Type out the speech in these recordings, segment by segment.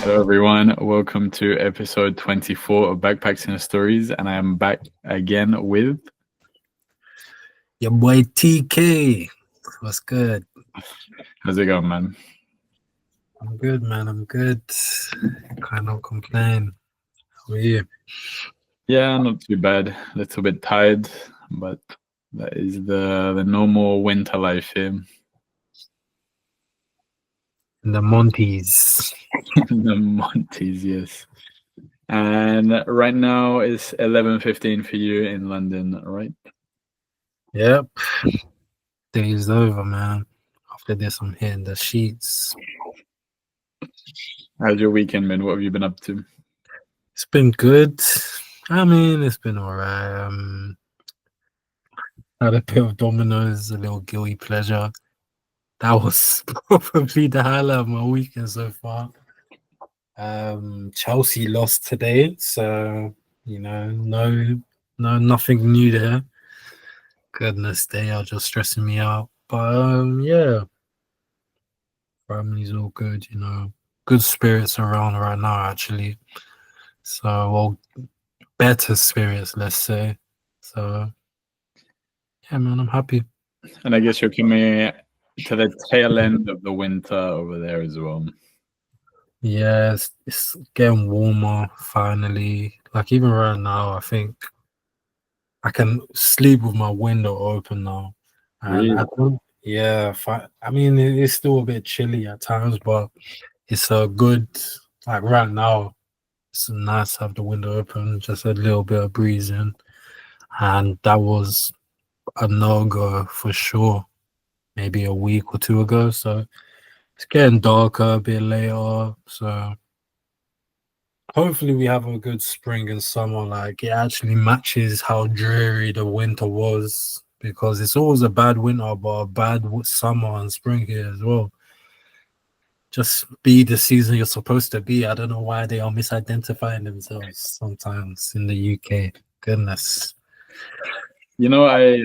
Hello, everyone. Welcome to episode 24 of Backpacks and Stories. And I am back again with. Your boy TK. What's good? How's it going, man? I'm good, man. I'm good. Cannot complain. How are you? Yeah, not too bad. A little bit tired, but that is the normal winter life here. In the Monties. The Monties, yes. And right now it's 11:15 for you in London, right? Yep. Day's over, man. After this, I'm hitting the sheets. How's your weekend been? What have you been up to? It's been good. I mean, it's been alright. Had a bit of dominoes, a little guilty pleasure. That was probably the highlight of my weekend so far. Chelsea lost today, so nothing new there. Goodness, they are just stressing me out. But yeah, family's all good, good spirits around right now, actually. So, well, better spirits, let's say. So, yeah, man, I'm happy. And I guess you're coming to the tail end of the winter over there as well. Yeah, it's getting warmer finally. Like, even right now, I think I can sleep with my window open now. And Really? I mean, it's still a bit chilly at times, but it's a good, like right now, it's nice to have the window open, just a little bit of breeze in. And that was a no-go for sure, maybe a week or two ago. So it's getting darker a bit later. So hopefully we have a good spring and summer. Like it actually matches how dreary the winter was, because it's always a bad winter, but a bad summer and spring here as well. Just be the season you're supposed to be. I don't know why they are misidentifying themselves sometimes in the UK. Goodness. You know, I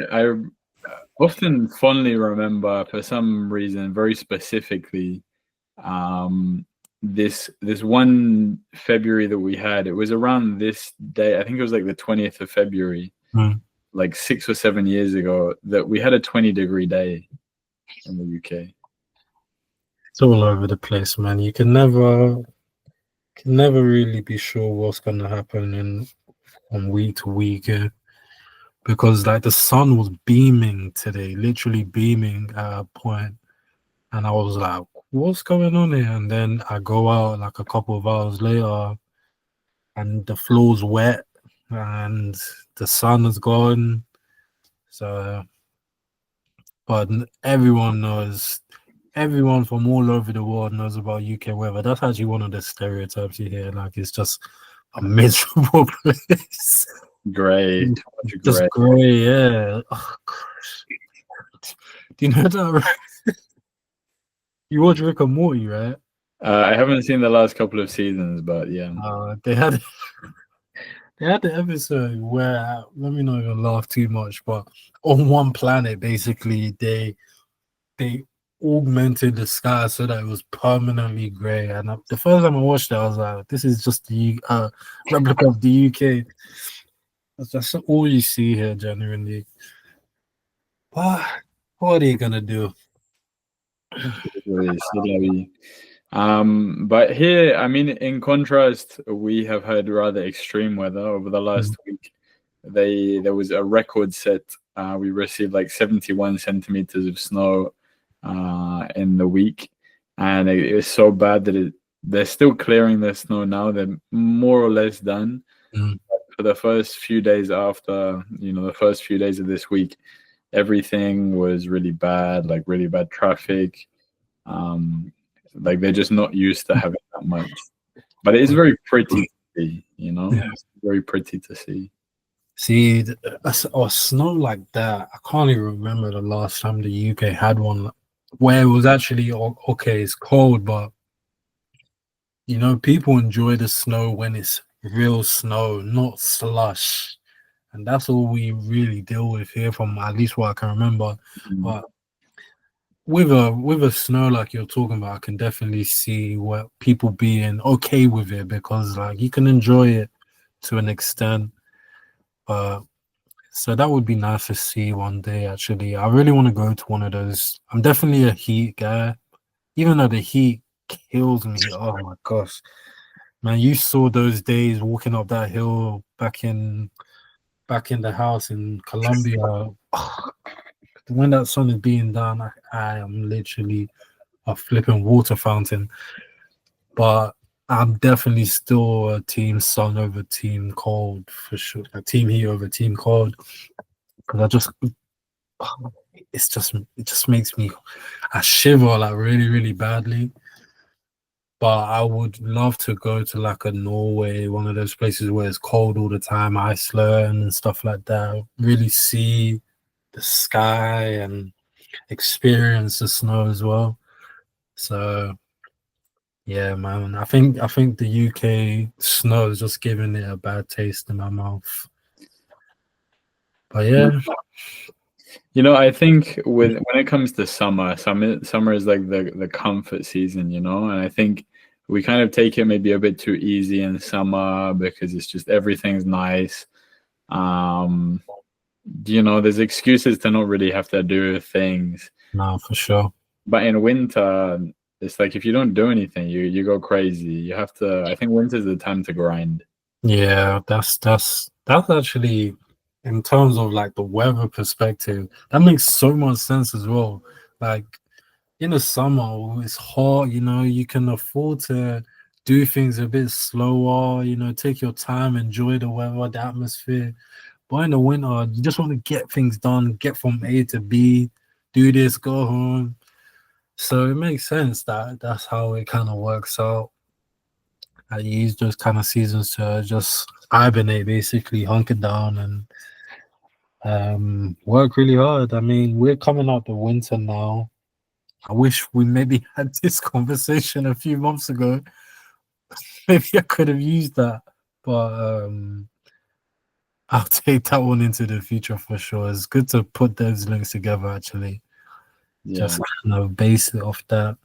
often fondly remember, for some reason, very specifically, this one February that we had. It was around this day. I think it was like the 20th of February, like 6 or 7 years ago, that we had a 20-degree day in the UK. It's all over the place, man. You can never really be sure what's gonna happen from week to week. Because like the sun was beaming today, literally beaming at a point, and I was like, "What's going on here?" And then I go out like a couple of hours later, and the floor's wet, and the sun is gone. So, but everyone knows, everyone from all over the world knows about UK weather. That's actually one of the stereotypes you hear. Like it's just a miserable place. Great, Just grey, yeah. Oh, gosh. Do you know that? You watch Rick and Morty, right? I haven't seen the last couple of seasons, but yeah. They had the episode where, let me not even laugh too much, but on one planet, basically, they augmented the sky so that it was permanently grey. And the first time I watched it, I was like, "This is just the replica of the UK." That's all you see here, genuinely. What are you gonna do? But here, I mean, in contrast, we have had rather extreme weather over the last week. There was a record set. We received like 71 centimeters of snow in the week, and it was so bad that they're still clearing the snow now. They're more or less done. For the first few days after, the first few days of this week, everything was really bad, like really bad traffic. Like they're just not used to having that much. But it is very pretty to see, Yeah. It's very pretty to see. See, a snow like that, I can't even remember the last time the UK had one where it was actually okay, it's cold, but people enjoy the snow when it's real snow, not slush. And that's all we really deal with here, from at least what I can remember. But with a snow like you're talking about, I can definitely see what people being okay with it because like you can enjoy it to an extent. But so that would be nice to see one day. Actually, I really want to go to one of those. I'm definitely a heat guy, even though the heat kills me. Oh my gosh, man! You saw those days walking up that hill back in the house in Colombia. When that sun is being done, I am literally a flipping water fountain. But I'm definitely still a team sun over team cold for sure. A team heat over team cold because it just makes me I shiver like really really badly. But I would love to go to like a Norway, one of those places where it's cold all the time, Iceland and stuff like that. Really see the sky and experience the snow as well. So yeah, man. I think the UK snow is just giving it a bad taste in my mouth. But yeah, I think when it comes to summer is like the comfort season, and I think we kind of take it maybe a bit too easy in summer because it's just everything's nice. Um, there's excuses to not really have to do things. no, for sure. But in winter, it's like if you don't do anything, you go crazy. You have to. I think winter's the time to grind. Yeah, that's actually in terms of like the weather perspective, that makes so much sense as well. Like in the summer, it's hot, you can afford to do things a bit slower, take your time, enjoy the weather, the atmosphere. But in the winter, you just want to get things done, get from A to B, do this, go home. So it makes sense that that's how it kind of works out. I use those kind of seasons to just hibernate, basically hunker down and work really hard. I mean, we're coming out the winter now. I wish we maybe had this conversation a few months ago. Maybe I could have used that, but I'll take that one into the future for sure. It's good to put those links together, actually. Yeah. Just kind of base it off that.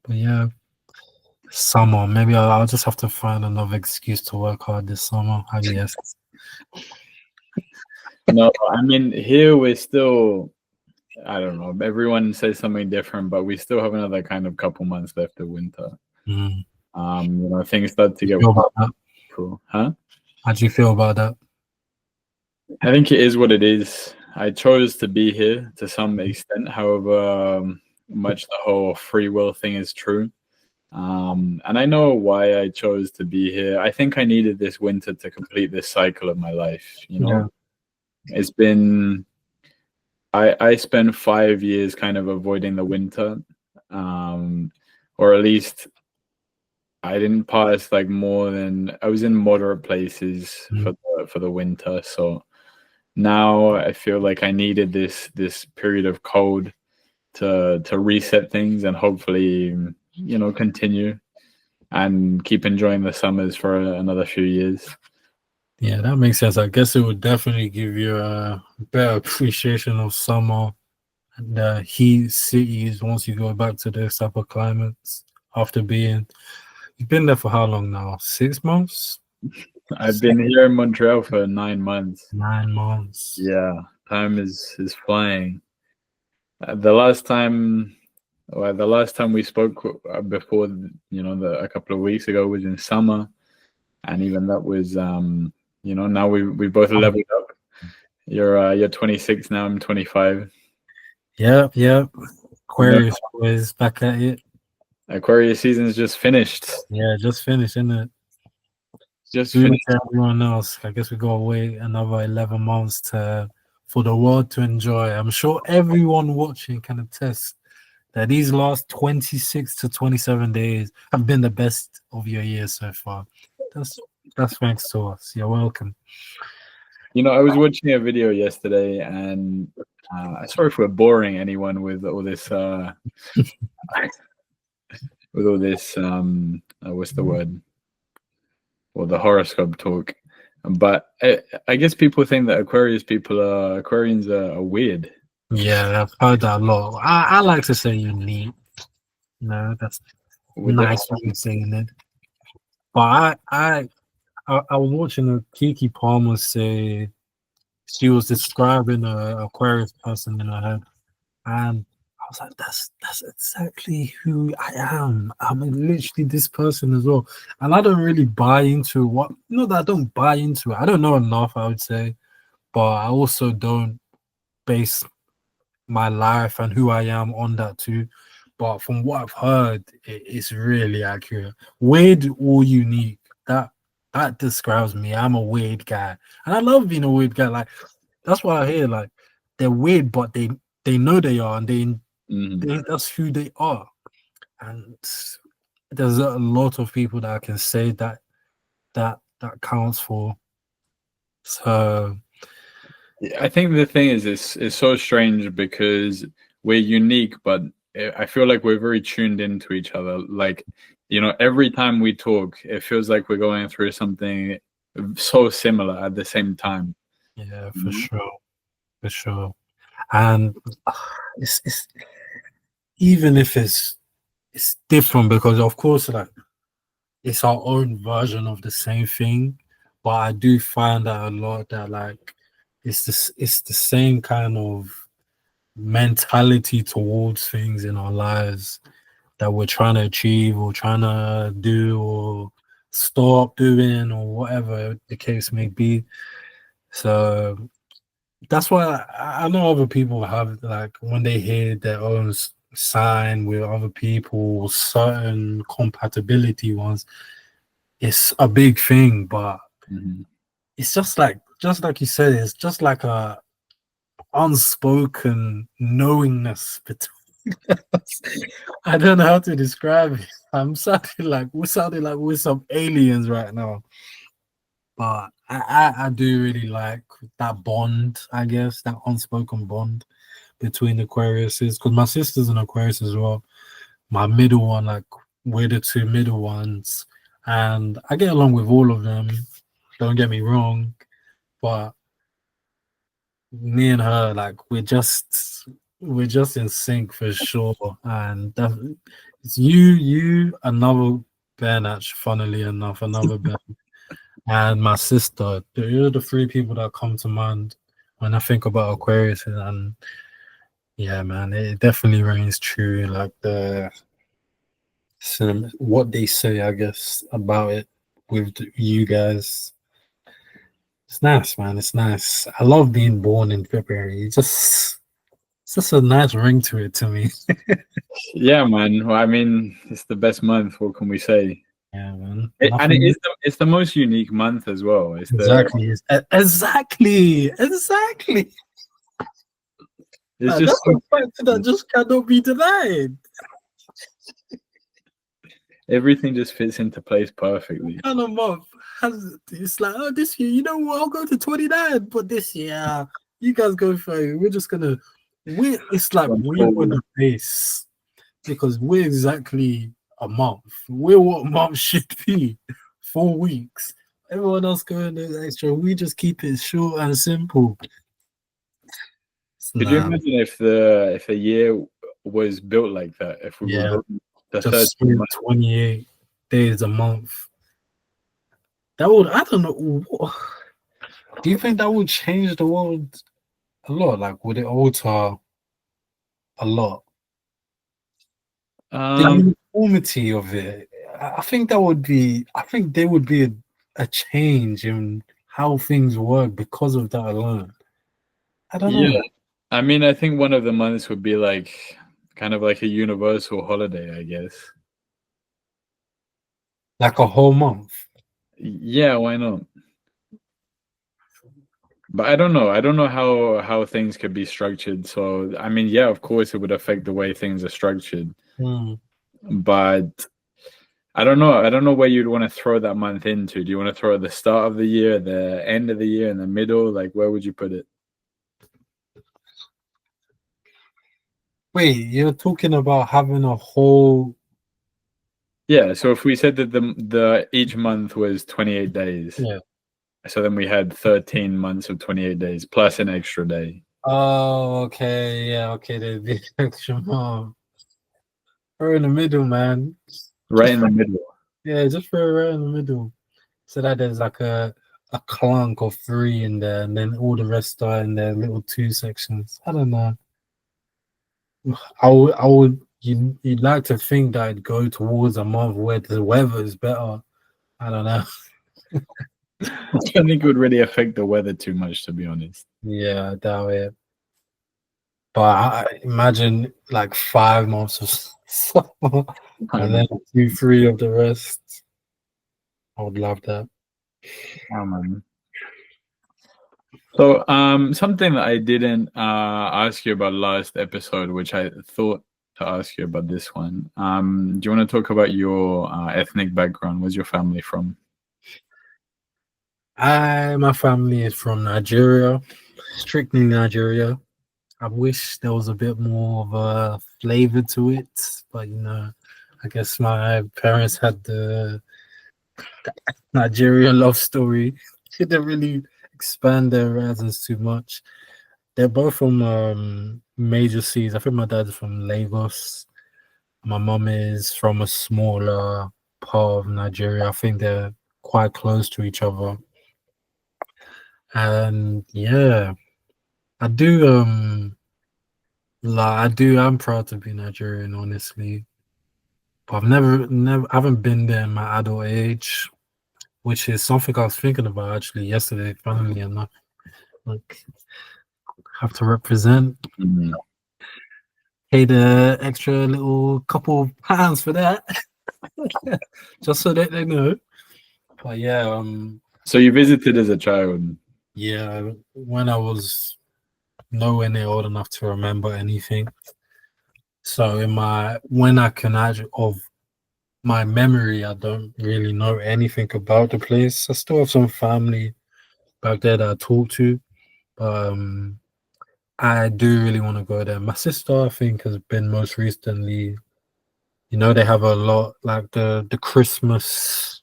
But yeah, summer. Maybe I'll just have to find another excuse to work hard this summer, I guess. No, I mean here we're still. I don't know. Everyone says something different, but we still have another kind of couple months left of winter. Mm. Things start to get cool, huh? How do you feel about that? I think it is what it is. I chose to be here to some extent, however much the whole free will thing is true. And I know why I chose to be here. I think I needed this winter to complete this cycle of my life. Yeah. It's been I spent 5 years kind of avoiding the winter, or at least I didn't pass like more than I was in moderate places for the winter. So now I feel like I needed this period of cold to reset things and hopefully continue and keep enjoying the summers for another few years. Yeah, that makes sense. I guess it would definitely give you a better appreciation of summer and the heat cities once you go back to those type of climates after you've been there for how long now? 6 months? I've been here in Montreal for 9 months. 9 months. Yeah, time is flying. The last time we spoke before, a couple of weeks ago was in summer, and even that was, now we both leveled up. You're 26 now. I'm 25. Yep. Aquarius was back at it. Aquarius season's just finished. Yeah, just finished, isn't it? Just finished. Everyone else. I guess we gotta wait another 11 months for the world to enjoy. I'm sure everyone watching can attest that these last 26 to 27 days have been the best of your year so far. That's thanks to us. You're welcome. I was watching a video yesterday, and sorry if we're boring anyone with all this what's the word? Well, the horoscope talk. But I guess people think that Aquarians are weird. Yeah, I've heard that a lot. I like to say unique. No, that's With the nice way of saying it. But I was watching a Kiki Palmer say she was describing a Aquarius person in her head, and I was like, that's exactly who I am. I'm literally this person as well, and I don't really buy into what. Not that I don't buy into it. I don't know enough, I would say, but I also don't base my life and who I am on that too. But from what I've heard, it's really accurate. Weird or unique. That describes me. I'm a weird guy, and I love being a weird guy. Like that's what I hear. Like they're weird, but they know they are, and that's who they are. And there's a lot of people that I can say that counts for. So I think the thing is, it's so strange because we're unique, but I feel like we're very tuned into each other. Like, every time we talk, it feels like we're going through something so similar at the same time. yeah, for sure. And it's even if it's different because of course like it's our own version of the same thing, but I do find that a lot that like it's the same kind of mentality towards things in our lives that we're trying to achieve or trying to do or stop doing or whatever the case may be. So that's why I know other people have like when they hear their own sign with other people, certain compatibility ones, it's a big thing, but Mhm. it's just like you said, it's just like a unspoken knowingness between us. I don't know how to describe it. We're sounding like we're some aliens right now. But I do really like that bond, I guess, that unspoken bond between Aquariuses. Because my sister's an Aquarius as well. My middle one, like we're the two middle ones. And I get along with all of them. Don't get me wrong. But me and her, like we're just in sync for sure. And it's you, another Bernach, funnily enough, another Ben. And my sister. They're the three people that come to mind when I think about Aquarius. And yeah, man, it definitely rings true. Like what they say, I guess, about it with you guys. It's nice, man. It's nice. I love being born in February. It's just a nice ring to it to me. Yeah, man. Well, I mean, it's the best month. What can we say? Yeah, man. And it Nothing. is it's the most unique month as well. Exactly. It's just That's a fact that just cannot be denied. everything just fits into place perfectly. Kind of month has it's like, oh, this year, you know what? I'll go to 29, but this year, you guys go for it. We're just gonna. It's like Going we were forward. the base because we're exactly a month. We're what month should be. 4 weeks. Everyone else going the extra. We just keep it short and simple. Could you Nah, imagine if the year was built like that? If we were yeah, built the just 13 spend months? 28 days a month. That would, I don't know. Do you think that would change the world a lot? Like, would it alter a lot? The Um, uniformity of it. I think that would be. I think there would be a change in how things work because of that alone. I don't yeah. know, I mean, I think one of the months would be like kind of like a universal holiday, I guess. like a whole month. Yeah, why not? But I don't know. I don't know how things could be structured. So, I mean, yeah, of course it would affect the way things are structured. Hmm. But I don't know. I don't know where you'd want to throw that month into. Do you want to throw it at the start of the year, the end of the year, in the middle? Like, where would you put it? Wait, you're talking about having a whole? Yeah. So if we said that the each month was 28 days, Yeah. so then we had 13 months of 28 days plus an extra day. Oh, okay, yeah, okay. The extra mom. Throw in the middle, man. Right Just in the middle. yeah, just throw it right in the middle. So that there's like a clunk of three in there, and then all the rest are in their little two sections. I don't know. I would you'd like to think that I'd go towards a month where the weather is better. I don't know. I don't think it would really affect the weather too much, to be honest. Yeah, I doubt it. But I imagine like 5 months of summer I and know. then 2, 3 of the rest. I would love that. Oh, man. So, something that I didn't ask you about last episode, which I thought to ask you about this one. Do you want to talk about your ethnic background? Where's your family from? My family is from Nigeria, strictly Nigeria. I wish there was a bit more of a flavor to it, but I guess my parents had the Nigerian love story. Didn't really expand their horizons too much. They're both from major cities. I think my dad's from Lagos. My mum is from a smaller part of Nigeria. I think they're quite close to each other. And yeah, I do I'm proud to be Nigerian, honestly. But I haven't been there in my adult age, which is something I was thinking about actually yesterday, funnily enough. Like, have to represent. Mhm. Paid a extra little couple of pounds for that, just so that they know. But yeah, So you visited as a child. yeah, when I was nowhere near old enough to remember anything. So when I can actually of my memory, I don't really know anything about the place. I still have some family back there that I talk to, but I do really want to go there. My sister, I think, has been most recently. They have a lot like the Christmas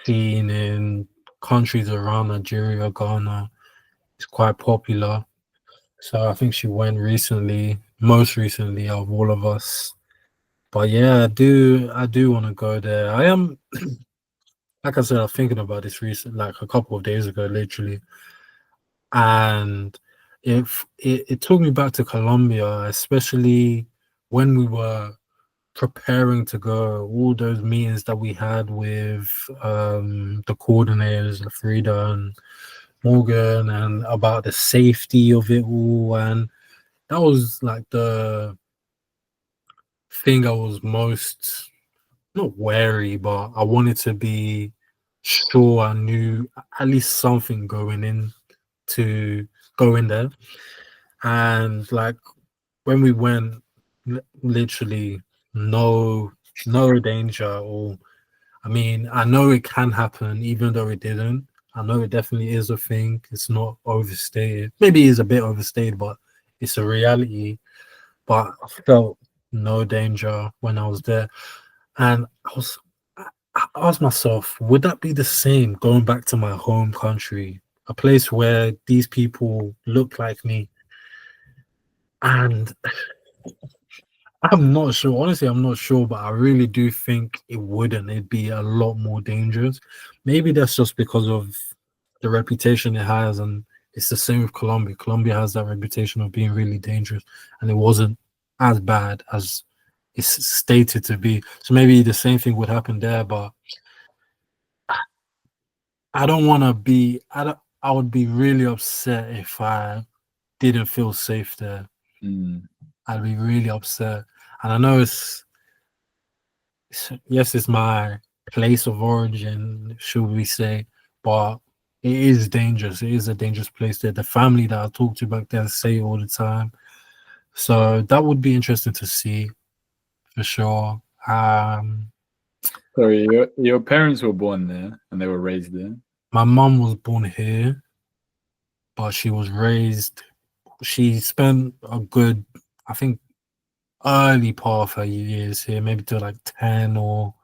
scene in countries around Nigeria, Ghana. It's quite popular. So I think she went recently, most recently of all of us. But yeah, I do want to go there. I am, like I said, I was thinking about this recent, like a couple of days ago, literally, and it took me back to Colombia, especially when we were preparing to go. All those meetings that we had with the coordinators, Frida and Morgan, and about the safety of it all, and that was like the thing I was most not wary, but I wanted to be sure I knew at least something going in to go in there. And like when we went, literally no danger. Or I mean, I know it can happen, even though it didn't. I know it definitely is a thing. It's not overstated. Maybe it's a bit overstated, but it's a reality. But I felt no danger when I was there. And I asked myself, would that be the same going back to my home country, a place where these people look like me? And I'm not sure. Honestly, I'm not sure, but I really do think it wouldn't. It'd be a lot more dangerous. Maybe that's just because of the reputation it has, and it's the same with Colombia. Colombia has that reputation of being really dangerous, and it wasn't as bad as it's stated to be. So maybe the same thing would happen there, but I don't want to be. I don't. I would be really upset if I didn't feel safe there. Mm. I'd be really upset, and I know yes, it's my place of origin, should we say, but it is dangerous. It is a dangerous place there. The family that I talk to back there say it all the time. So that would be interesting to see for sure. Sorry, your parents were born there and they were raised there. My mum was born here, but she was raised. She spent a good, I think, early part of her years here, maybe to like 10 or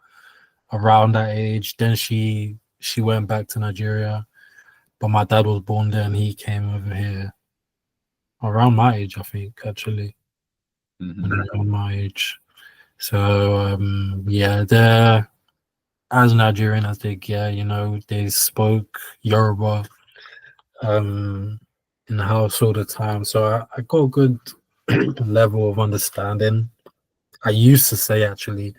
around that age. Then she went back to Nigeria. but my dad was born there and he came over here around my age, I think, actually, when he was around my age. So yeah, they're as Nigerian as they get. You know, they spoke Yoruba in the house all the time, so I got a good level of understanding. I used to say actually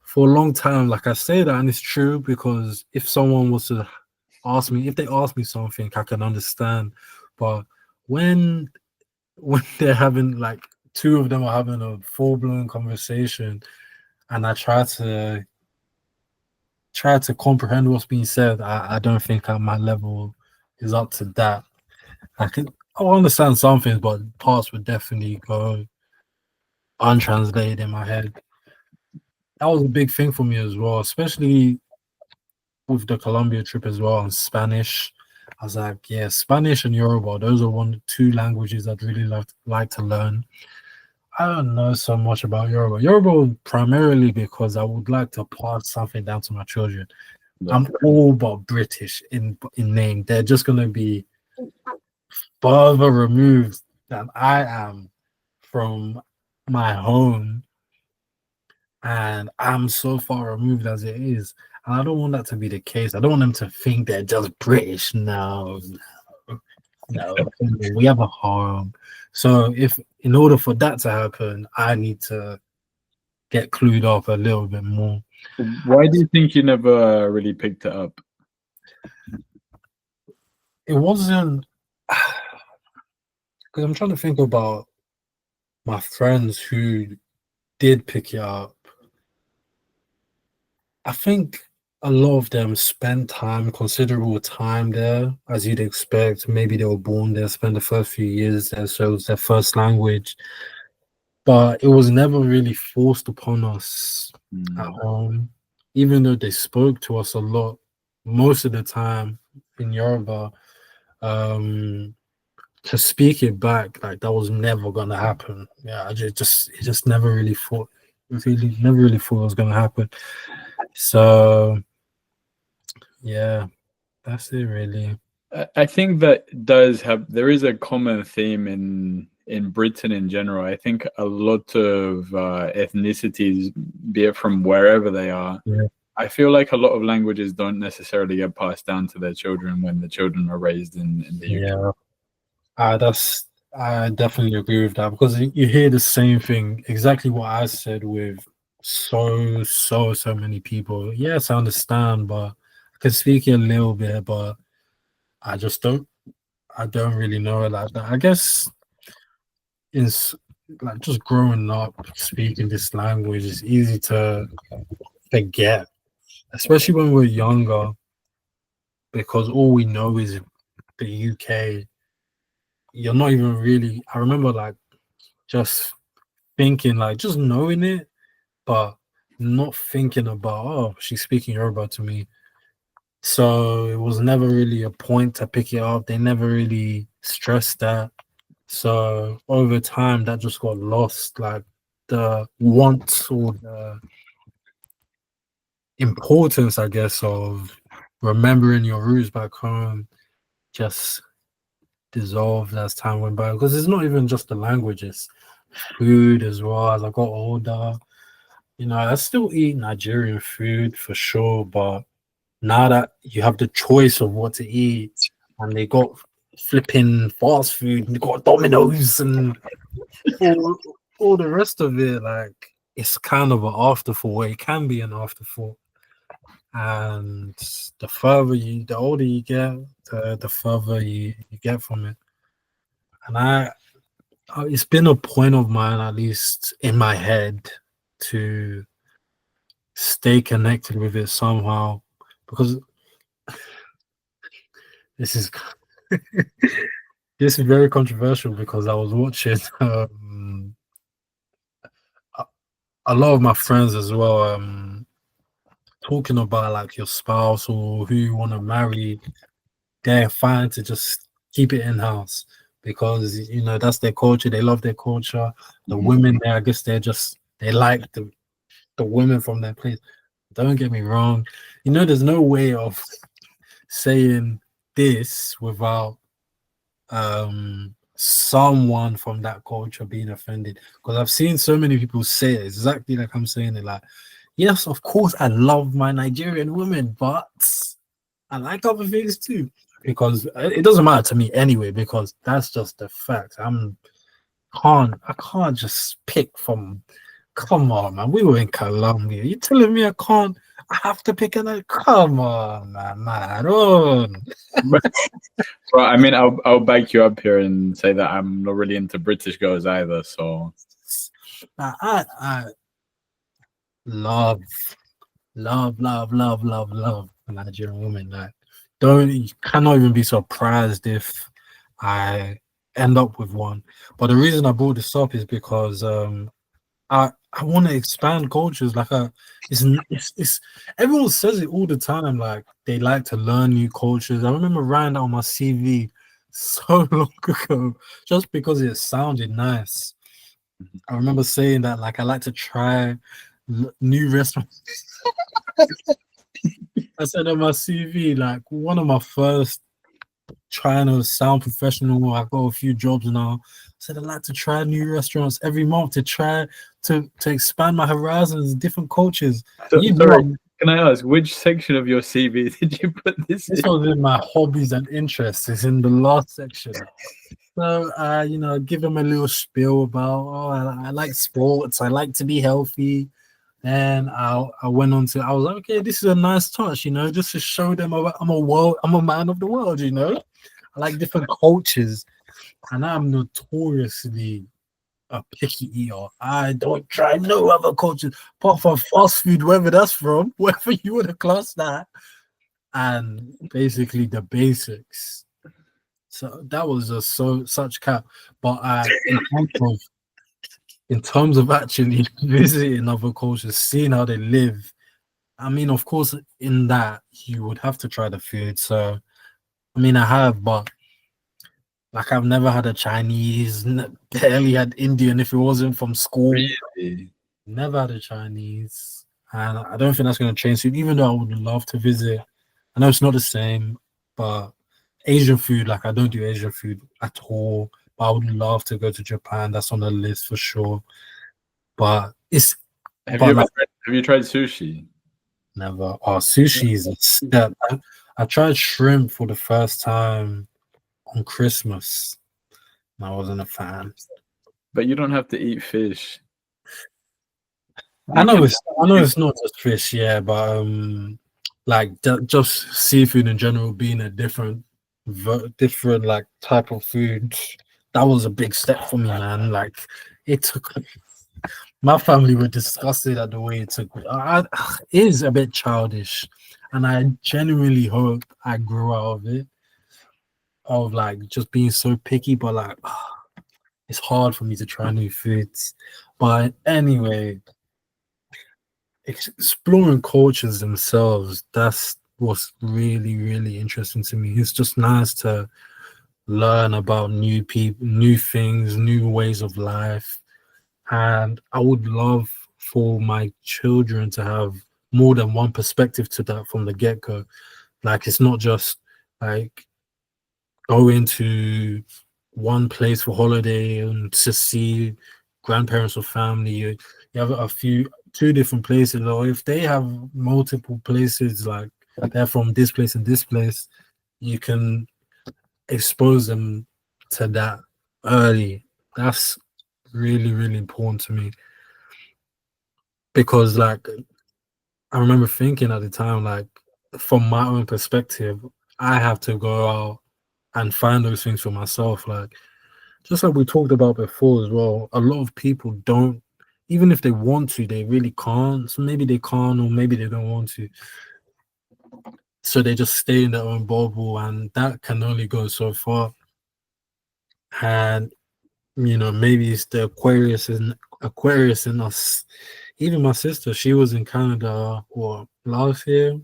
for a long time, like I say that, and it's true because if someone was to if they ask me something, I can understand. But when they're having like two of them are having a full blown conversation, and I try to comprehend what's being said, I don't think my level is up to that. I'll understand some things, but parts would definitely go untranslated in my head. That was a big thing for me as well, especially with the Colombia trip as well, and Spanish. I was like, yeah, Spanish and Yoruba, those are two languages I'd really like to learn. I don't know so much about Yoruba. Yoruba primarily because I would like to pass something down to my children. Yeah. I'm all but British in name. They're just gonna be further removed than I am from my home, and I'm so far removed as it is. And I don't want that to be the case. I don't want them to think they're just British. No, no. We have a home. So if in order for that to happen, I need to get clued up a little bit more. Why do you think you never really picked it up? It wasn't because I'm trying to think about my friends who did pick it up. I think a lot of them spent considerable time there, as you'd expect. Maybe they were born there, spent the first few years there, so it was their first language. But it was never really forced upon us at home, even though they spoke to us a lot, most of the time in Yoruba. To speak it back, like that was never gonna happen. Yeah, it just never really thought, never really thought it was gonna happen. So yeah, that's it really. I think that there is a common theme in Britain in general. I think a lot of ethnicities, be it from wherever they are, Yeah. I feel like a lot of languages don't necessarily get passed down to their children when the children are raised in the UK. Yeah, I definitely agree with that because you hear the same thing, exactly what I said with so many people. Yes, I understand, but I can speak it a little bit, but I just don't. I don't really know it like that. I guess like just growing up speaking this language is easy to forget, especially when we're younger, because all we know is the UK. You're not even really. I remember like just thinking, like just knowing it, but not thinking about, oh, she's speaking Yoruba to me. So it was never really a point to pick it up. They never really stressed that. So over time, that just got lost. Like the want or the importance, I guess, of remembering your roots back home just dissolved as time went by. Because it's not even just the language, it's food as well. As I got older, you know, I still eat Nigerian food for sure, but now that you have the choice of what to eat, and they got flipping fast food, and they got Domino's and all the rest of it, like it's kind of an afterthought. It can be an afterthought, and the older you get, the further you get from it. And it's been a point of mine, at least in my head, to stay connected with it somehow, because this is this is very controversial because I was watching a lot of my friends as well talking about like your spouse or who you want to marry. They're fine to just keep it in house because you know that's their culture. They love their culture. The women there, I guess they like the women from their place. Don't get me wrong. You know, there's no way of saying this without someone from that culture being offended. Because I've seen so many people say it exactly like I'm saying it. Like, yes, of course, I love my Nigerian women, but I like other things too. Because it doesn't matter to me anyway, because that's just the fact. I can't just pick from. Come on, man. We were in Colombia. You telling me I can't? I have to pick another. Come on, man. Oh. Well, I mean, I'll back you up here and say that I'm not really into British girls either. So I love, love a Nigerian woman. Like, you cannot even be surprised if I end up with one. But the reason I brought this up is because I want to expand cultures. Like, it's everyone says it all the time. Like, they like to learn new cultures. I remember writing that on my CV so long ago, just because it sounded nice. I remember saying that, like, I like to try new restaurants. I said on my CV, like, one of my first trying to sound professional. I've got a few jobs now. I said I'd like to try new restaurants every month to try to expand my horizons, different cultures. so You sorry, know, can I ask which section of your CV did you put this this in? was in my hobbies and interests. It's in the last section. So, give them a little spiel about, I like sports. I like to be healthy. And I went on to, I was like, okay, this is a nice touch, just to show them I'm a man of the world, I like different cultures, and I'm notoriously a picky eater. I don't try no other cultures apart from fast food, wherever that's from, wherever you would have classed that, and basically the basics. So that was such cap. But in terms of actually visiting other cultures, seeing how they live, I mean, of course, in that you would have to try the food. So I mean, I have, but like I've never had a Chinese, barely had Indian if it wasn't from school. Really? Never had a Chinese. And I don't think that's going to change soon, even though I would love to visit. I know it's not the same, but Asian food, like I don't do Asian food at all. But I would love to go to Japan. That's on the list for sure. But Have you tried sushi? never. Oh, sushi is a step. I tried shrimp for the first time on Christmas. I wasn't a fan. But you don't have to eat fish. I You know can it's not just fish, yeah, but like just seafood in general being a different like type of food. That was a big step for me, man. Like it took my family were disgusted at the way it took me. It is a bit childish, and I genuinely hope I grow out of it, of like just being so picky. But like, it's hard for me to try new foods. But anyway, exploring cultures themselves, that's what's really, really interesting to me. It's just nice to learn about new people, new things, new ways of life. And I would love for my children to have more than one perspective to that from the get-go. Like it's not just like going to one place for holiday and to see grandparents or family. You have two different places, or if they have multiple places, like they're from this place and this place, you can expose them to that early. That's really, really important to me, because like I remember thinking at the time, like from my own perspective, I have to go out and find those things for myself. Like just like we talked about before as well, a lot of people don't, even if they want to, they really can't. So maybe they can't, or maybe they don't want to. So they just stay in their own bubble, and that can only go so far. And maybe it's the Aquarius in us. Even my sister, she was in Canada last year,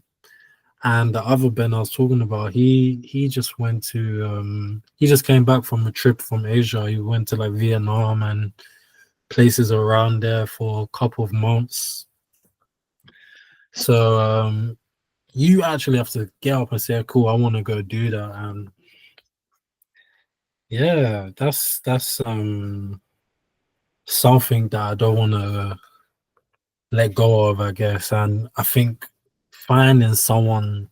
and the other Ben I was talking about, he just went to he just came back from a trip from Asia. He went to like Vietnam and places around there for a couple of months. So you actually have to get up and say, "Cool, I want to go do that." And yeah, that's something that I don't want to let go of, I guess. And I think finding someone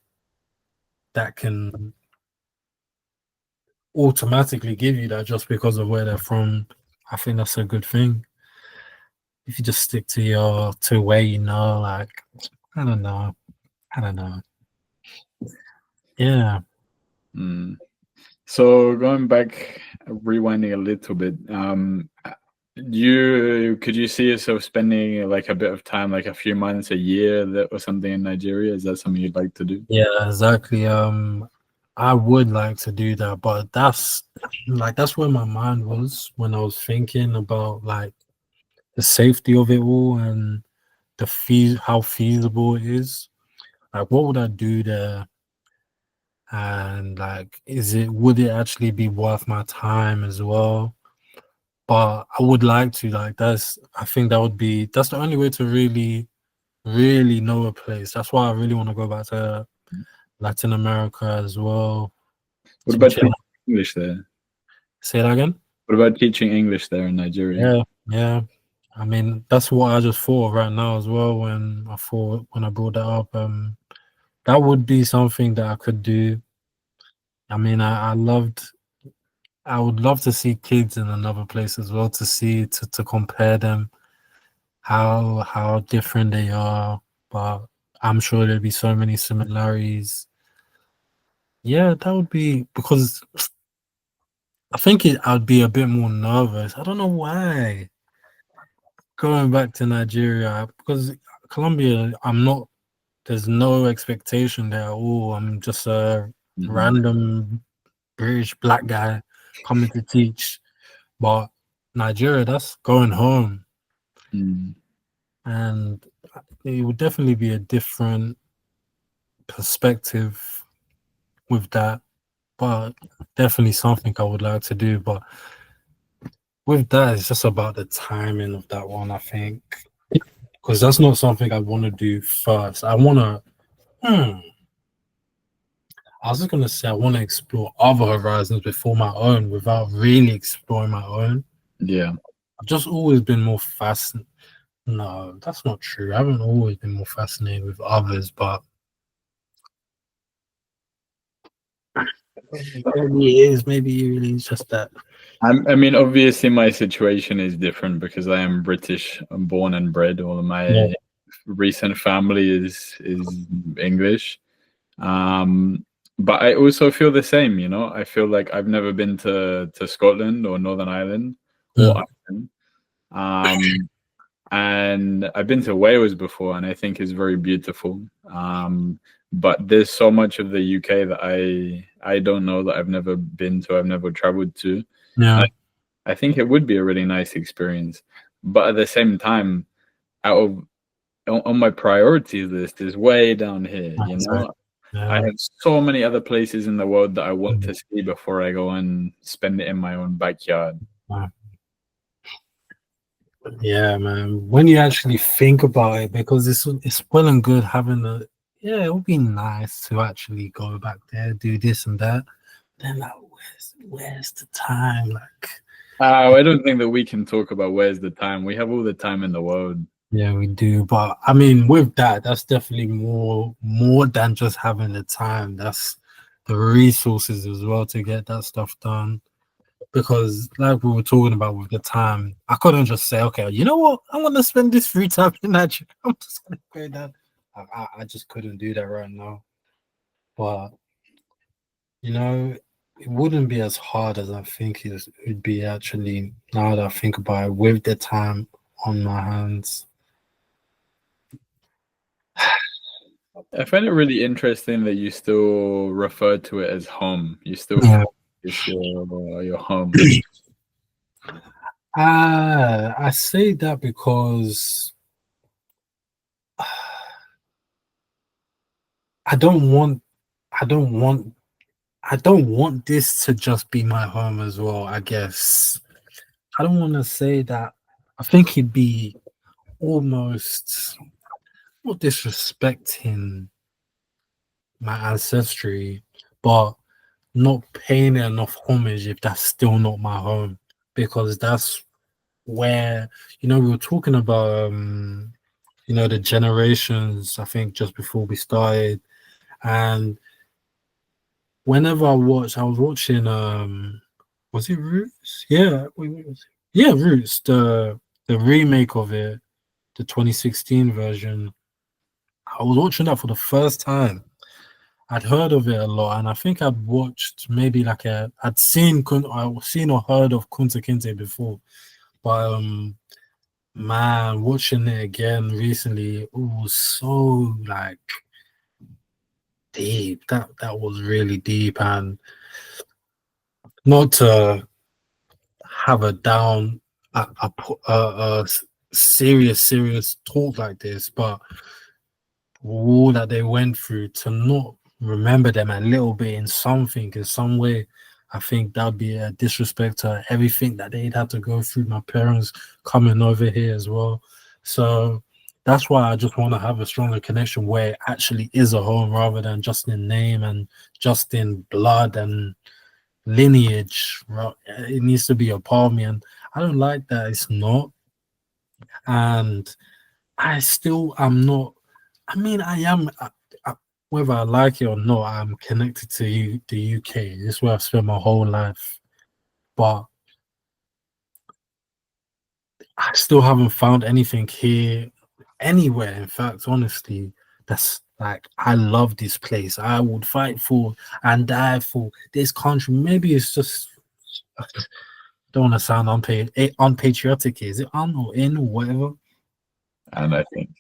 that can automatically give you that just because of where they're from, I think that's a good thing. If you just stick to your to where you know, like I don't know, I don't know. Yeah, Mm. So going back, rewinding a little bit, you could you see yourself spending like a bit of time, like a few months, a year, or something in Nigeria? Is that something you'd like to do? yeah, exactly. I would like to do that, but that's where my mind was when I was thinking about like the safety of it all and how feasible it is. Like, what would I do there? And like, would it actually be worth my time as well? But I would like to, like, I think that's the only way to really, really know a place. That's why I really want to go back to Latin America as well What to about chill. teaching English there? Say that again? What about teaching English there in Nigeria? Yeah, yeah. I mean, that's what I just thought right now as well when I brought that up. That would be something that I could do. I mean, I would love to see kids in another place as well to compare them, how different they are. But I'm sure there'd be so many similarities. Yeah, that would be because I think I'd be a bit more nervous. I don't know why. Going back to Nigeria, because Colombia, there's no expectation there at all. I'm just a Hmm. random British black guy coming to teach. But Nigeria, that's going home. Mm. And it would definitely be a different perspective with that. But definitely something I would like to do. But with that, it's just about the timing of that one, I think. Because that's not something I want to do first. Hmm, I was just gonna say I want to explore other horizons before my own without really exploring my own. Yeah. I've just always been more fascinated. No, that's not true. I haven't always been more fascinated with others, but maybe it is. Maybe it really is just that. I mean, obviously, my situation is different because I am British, I'm born and bred. All of Yeah, my recent family is English. Um, but I also feel the same. I feel like I've never been to Scotland or Northern Ireland or mm, Ireland. And I've been to Wales before, and I think it's very beautiful. But there's so much of the UK that I don't know, that I've never been to, I've never traveled to. yeah, I think it would be a really nice experience. But at the same time, out of on my priorities list is way down here. that's right. I Yeah, have so many other places in the world that I want mm, to see before I go and spend it in my own backyard. yeah, yeah, man. When you actually think about it, because it's well and good having yeah, it would be nice to actually go back there, do this and that. Then like, where's the time? Like, I don't think that we can talk about where's the time. We have all the time in the world. yeah, we do. But I mean, with that, that's definitely more than just having the time. That's the resources as well to get that stuff done. Because like we were talking about with the time, I couldn't just say, okay, you know what? I'm gonna spend this free time in Nigeria. I'm just gonna go down. I just couldn't do that right now. But it wouldn't be as hard as I think it'd be actually now that I think about it with the time on my hands. I find it really interesting that you still refer to it as home. You still Yeah. feel it's your home. I say that because I don't want I don't want I don't want this to just be my home as well, I guess. I don't want to say that. I think it'd be almost not disrespecting. my ancestry, but not paying it enough homage if that's still not my home, because that's where, we were talking about the generations, I think just before we started. And whenever I was watching was it Roots? Yeah, yeah, Roots, the remake of it, the 2016 version. I was watching that for the first time. I'd heard of it a lot, and I think I'd watched maybe I'd seen or heard of Kunta Kinte before, but man, watching it again recently, it was so like deep. That was really deep, and not to have a down a serious talk like this, but all that they went through, to not remember them a little bit in something, in some way, I think that'd be a disrespect to everything that they'd had to go through. My parents coming over here as well. So that's why I just want to have a stronger connection where it actually is a home, rather than just in name and just in blood and lineage. It needs to be a part of me, and I don't like that it's not. And I still am not. I mean, I am. Whether I like it or not, I'm connected to the UK. This is where I've spent my whole life. But I still haven't found anything here, anywhere. In fact, honestly, that's like, I love this place. I would fight for and die for this country. Maybe it's just, I don't want to sound unpatriotic. Is it un or in or whatever? And I think,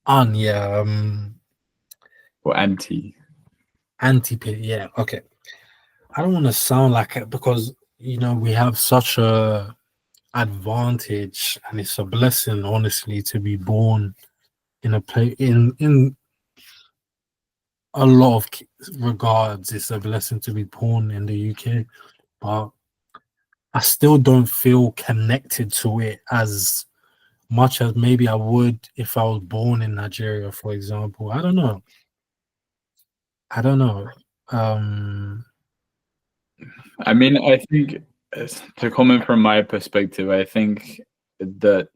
Yeah. or anti. Yeah. Okay. I don't want to sound like it, because we have such a advantage, and it's a blessing, honestly, to be born in a place in a lot of regards. It's a blessing to be born in the UK, but I still don't feel connected to it as much as maybe I would if I was born in Nigeria, for example. I don't know. I don't know. Um, I mean, I think, to comment from my perspective, I think that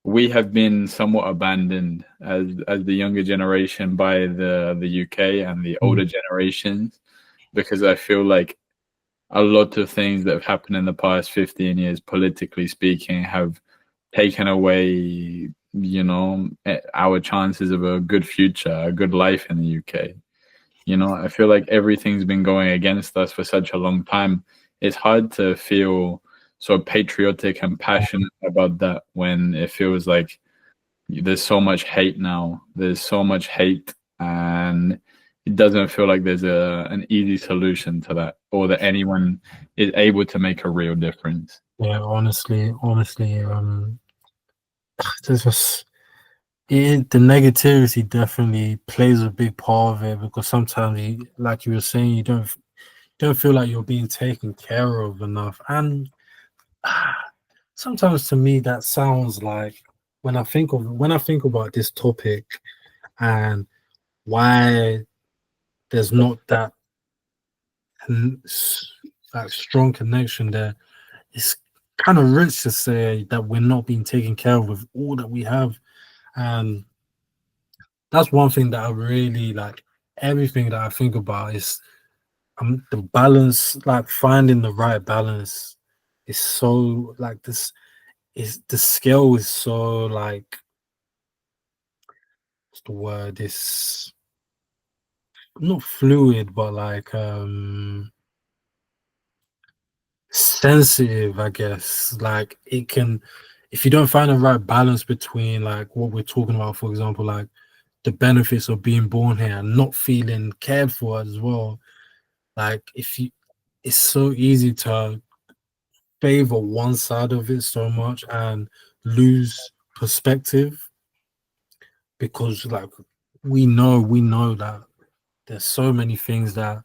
we have been somewhat abandoned as the younger generation by the UK and the older generations, because I feel like a lot of things that have happened in the past 15 years, politically speaking, have taken away, our chances of a good future, a good life in the UK. I feel like everything's been going against us for such a long time. It's hard to feel so patriotic and passionate about that when it feels like there's so much hate now. There's so much hate, and it doesn't feel like there's an easy solution to that, or that anyone is able to make a real difference. yeah, honestly, there's just the negativity definitely plays a big part of it, because sometimes, like you were saying, you don't feel like you're being taken care of enough. And sometimes, to me, that sounds like, when I think about this topic and why there's not that strong connection there, it's kind of rich to say that we're not being taken care of with all that we have. And that's one thing that I really like. Everything that I think about is the balance, like finding the right balance is so, like, this is the skill is so, like, what's the word? It's not fluid, but like sensitive, I guess. Like, it can, if you don't find the right balance between, like, what we're talking about, for example, like the benefits of being born here and not feeling cared for as well. Like, it's so easy to favor one side of it so much and lose perspective, because, like, we know that there's so many things that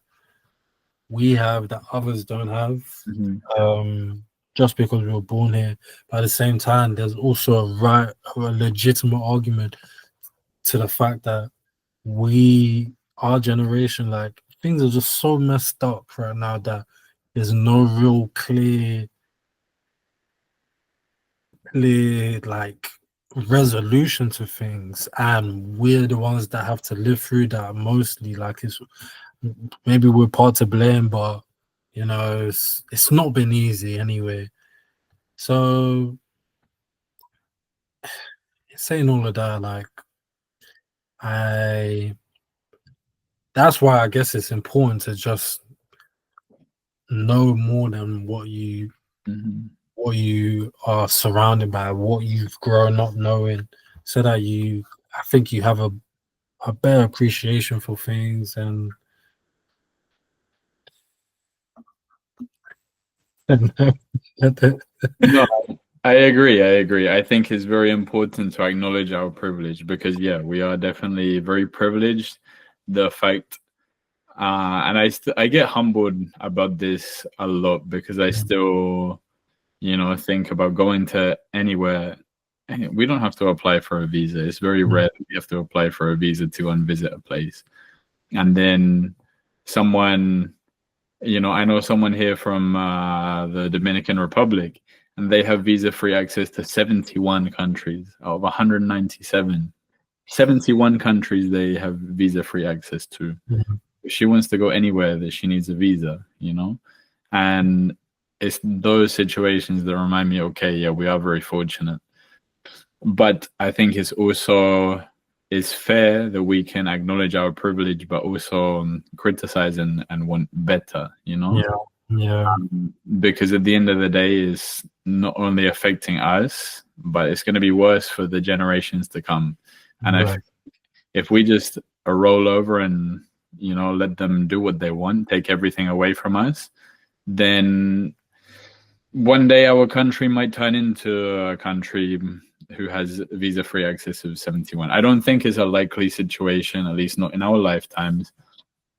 we have that others don't have, Mm-hmm. just because we were born here. But at the same time, there's also a legitimate argument to the fact that our generation, like things are just so messed up right now that there's no real clear like resolution to things, and we're the ones that have to live through that mostly. Like it's maybe we're part to blame, but it's not been easy anyway. So saying all of that, like I that's why I guess it's important to just know more than Mhm. what you are surrounded by, what you've grown up knowing, so that I think you have a better appreciation for things and No, I agree. I agree. I think it's very important to acknowledge our privilege because, yeah, we are definitely very privileged. The fact, and I get humbled about this a lot because I still, think about going to anywhere. And we don't have to apply for a visa. It's very rare that we have to apply for a visa to go and visit a place. And then someone, I know someone here from the Dominican Republic, and they have visa-free access to 71 countries out of 197. 71 countries they have visa-free access to. If she wants to go anywhere that she needs a visa. And it's those situations that remind me, okay, yeah, we are very fortunate. But I think it's fair that we can acknowledge our privilege, but also criticize and want better, yeah, because at the end of the day, it's not only affecting us, but it's going to be worse for the generations to come. And right, if we just roll over and let them do what they want, take everything away from us, then one day our country might turn into a country who has visa-free access of 71. I don't think it's a likely situation, at least not in our lifetimes.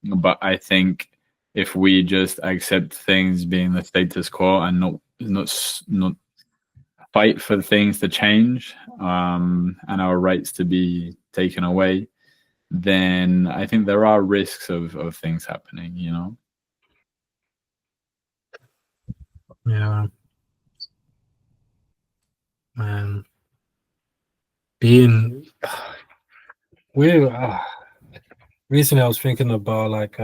But I think if we just accept things being the status quo and not fight for things to change, and our rights to be taken away, then I think there are risks of things happening. yeah, man. Being we recently, I was thinking about like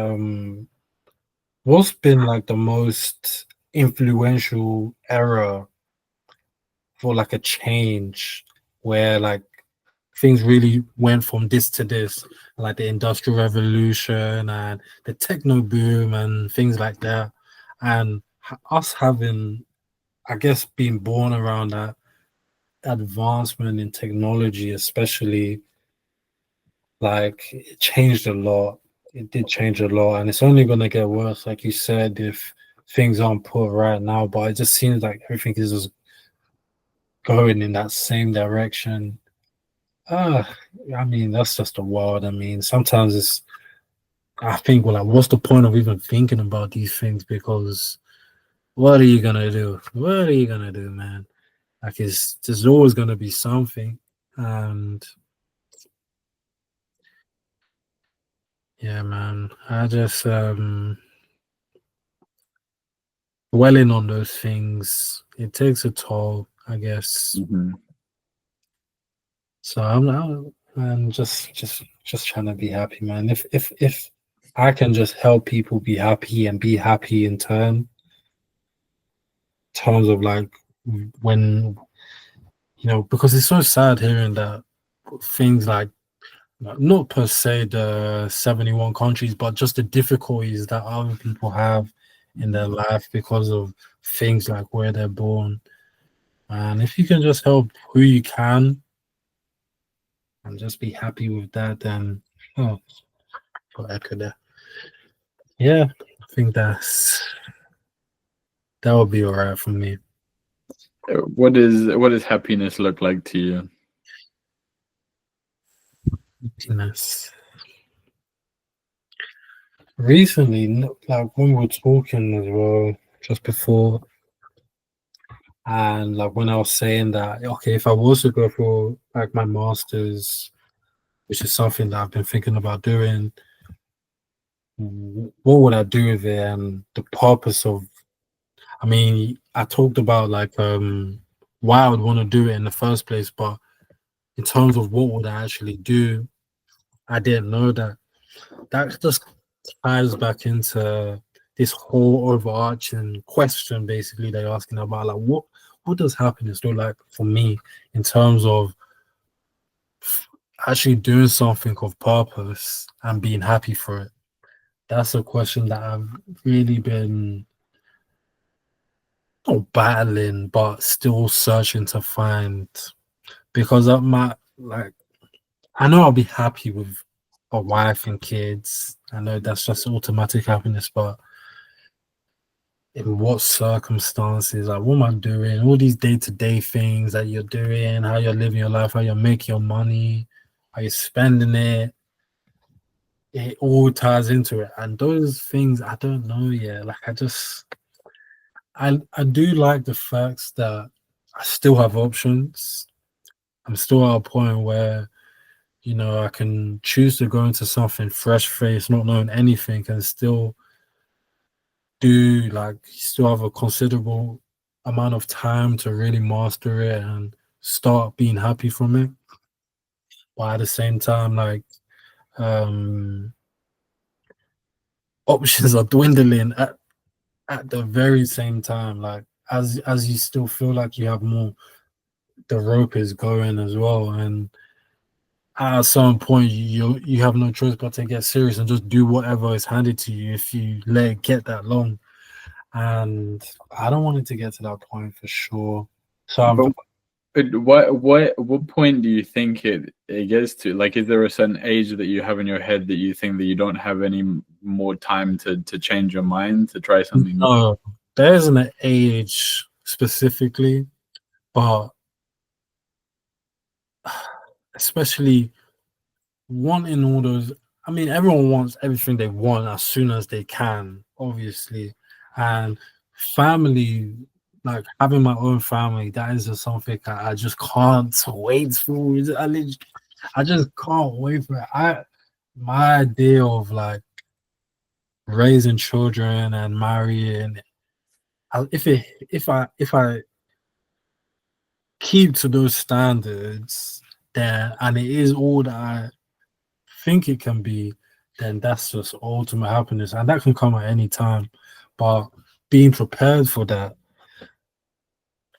what's been like the most influential era for like a change where like things really went from this to this, like the industrial revolution and the techno boom and things like that, and us having, I guess, being born around that advancement in technology, especially, like it changed a lot. It did change a lot, and it's only gonna get worse, like you said, if things aren't put right now. But it just seems like everything is just going in that same direction. Uh, I mean, that's just a wild. I mean, sometimes I think, well, like, what's the point of even thinking about these things? Because what are you gonna do? What are you gonna do, man? Like, there's always gonna be something, and yeah, man, I just dwelling on those things. It takes a toll, I guess. Mm-hmm. So I'm just trying to be happy, man. If I can just help people be happy and be happy in terms of like when because it's so sad hearing that things like not per se the 71 countries, but just the difficulties that other people have in their life because of things like where they're born. And if you can just help who you can and just be happy with that, then oh, got echo there. Yeah, I think that would be all right for me. What does happiness look like to you? Happiness. Recently, like when we were talking as well, just before, and like when I was saying that, okay, if I was to go for like my master's, which is something that I've been thinking about doing. What would I do with it, and the purpose of? I mean, I talked about like why I would want to do it in the first place, but in terms of what would I actually do, I didn't know that. That just ties back into this whole overarching question, basically they're asking about like what does happiness look like for me in terms of actually doing something of purpose and being happy for it. That's a question that I've really been not battling, but still searching to find because of my like I know I'll be happy with a wife and kids. I know that's just automatic happiness, but in what circumstances, like what am I doing? All these day-to-day things that you're doing, how you're living your life, how you're making your money, how you're spending it, it all ties into it. And those things I don't know yet. Like I do like the facts that I still have options. I'm still at a point where I can choose to go into something fresh face, not knowing anything, and still still have a considerable amount of time to really master it and start being happy from it. But at the same time, um options are dwindling at the very same time. Like as you still feel like you have more, the rope is going as well. And at some point you have no choice but to get serious and just do whatever is handed to you if you let it get that long. And I don't want it to get to that point for sure. So But what point do you think it gets to? Like, is there a certain age that you have in your head that you think that you don't have any more time to change your mind to try something new? no, there isn't an age specifically, but especially wanting all those. I mean, everyone wants everything they want as soon as they can, obviously. And family, like having my own family, that is just something I just can't wait for. I just can't wait for it. My idea of like raising children and marrying, if I keep to those standards, then and it is all that I think it can be, then that's just ultimate happiness, and that can come at any time. But being prepared for that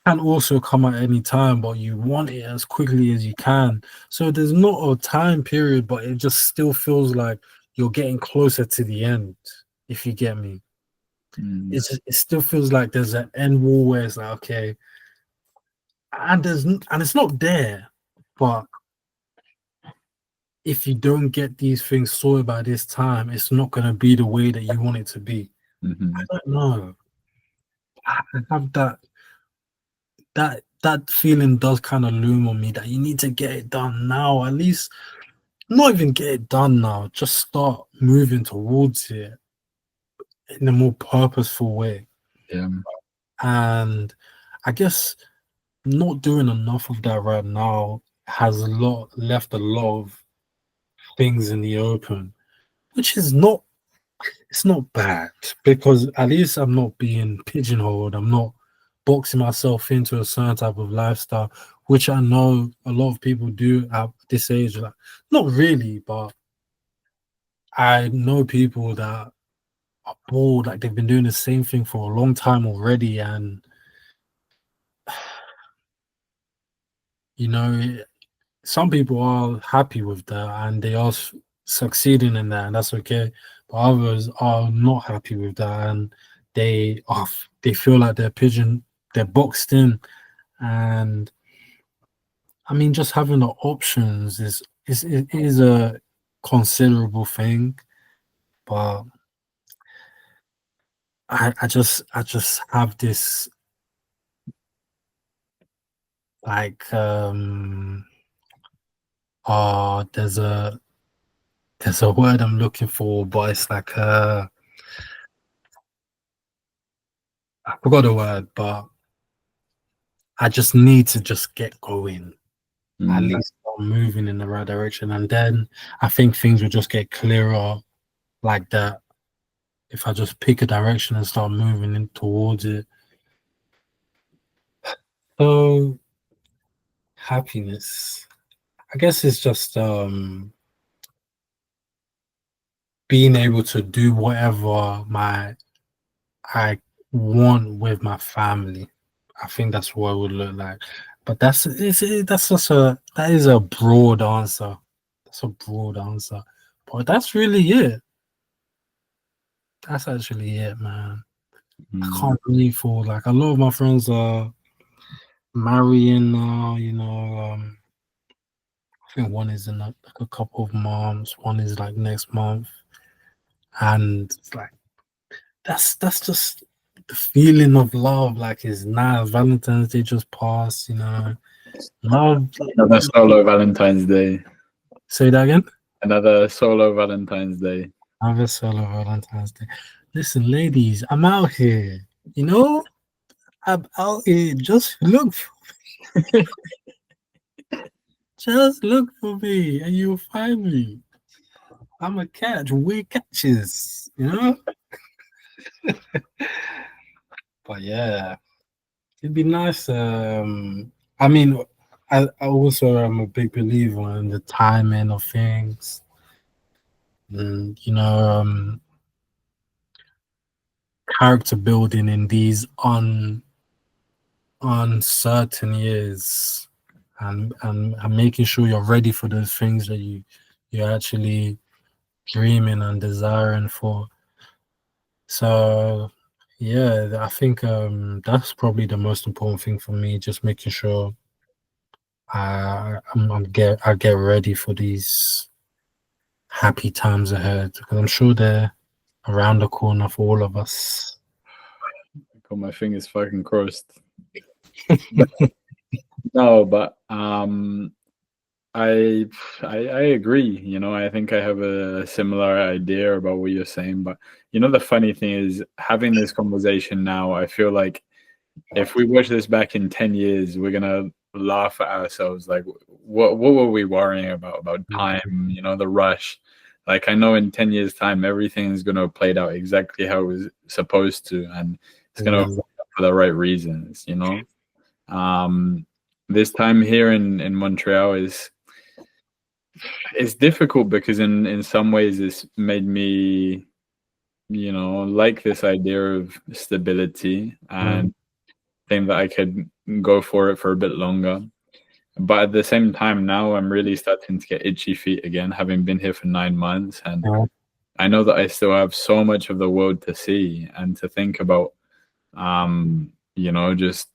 can also come at any time, but you want it as quickly as you can. So there's not a time period, but it just still feels like you're getting closer to the end, if you get me. Mm, It still feels like there's an end wall where it's like, okay, and it's not there, but if you don't get these things sorted by this time, it's not going to be the way that you want it to be. I mhm, don't know. I have that feeling does kind of loom on me that you need to get it done now. At least not even get it done now. Just start moving towards it in a more purposeful way. yeah. And I guess not doing enough of that right now has left a lot of things in the open, which is not it's not bad because at least I'm not being pigeonholed. I'm not boxing myself into a certain type of lifestyle, which I know a lot of people do at this age. Like, not really, but I know people that are bored, like they've been doing the same thing for a long time already, and you know, some people are happy with that and they are succeeding in that, and that's okay. But others are not happy with that, and they feel like they're boxed in. And I mean, just having the options is a considerable thing. But I just have this like uh there's a there's a word I'm looking for, but it's like I forgot the word, but I just need to just get going. At Mm. least start moving in the right direction, and then I think things will just get clearer like that. If I just pick a direction and start moving in towards it. So happiness, I guess, it's just being able to do whatever I want with my family. I think that's what it would look like. But that's just that is a broad answer. That's a broad answer. But that's really it. That's actually it, man. I Mm. can't really for like a lot of my friends are marrying now, you know. I think one is in like a couple of months, one is like next month. And it's like that's just the feeling of love, like is nice. Valentine's Day just passed, you know. Love. Another solo Valentine's Day. Say that again. Another solo Valentine's Day. Have a solo Valentine's Day. Listen, ladies, I'm out here. You know, I'm out here. Just look for me, and you'll find me. I'm a catch. We catches. You know. But yeah, it'd be nice. I mean, I also am a big believer in the timing of things. And, you know, character building in these uncertain years, and making sure you're ready for those things that you're actually dreaming and desiring for. So yeah, I think that's probably the most important thing for me, just making sure I get ready for these happy times ahead, because I'm sure they're around the corner for all of us. Got my fingers fucking crossed. But, no, but I agree. You know, I think I have a similar idea about what you're saying. But you know, the funny thing is, having this conversation now, I feel like if we watch this back in 10 years, we're gonna laugh at ourselves. Like, what were we worrying about time? You know, the rush. Like, I know in 10 years' time, everything's gonna have played out exactly how it was supposed to, and it's gonna have Yeah. played out for the right reasons. You know, this time here in Montreal is it's difficult because in some ways it's made me, you know, like this idea of stability and think that I could go for it for a bit longer. But at the same time, now I'm really starting to get itchy feet again, having been here for 9 months. And Yeah. I know that I still have so much of the world to see and to think about, you know, just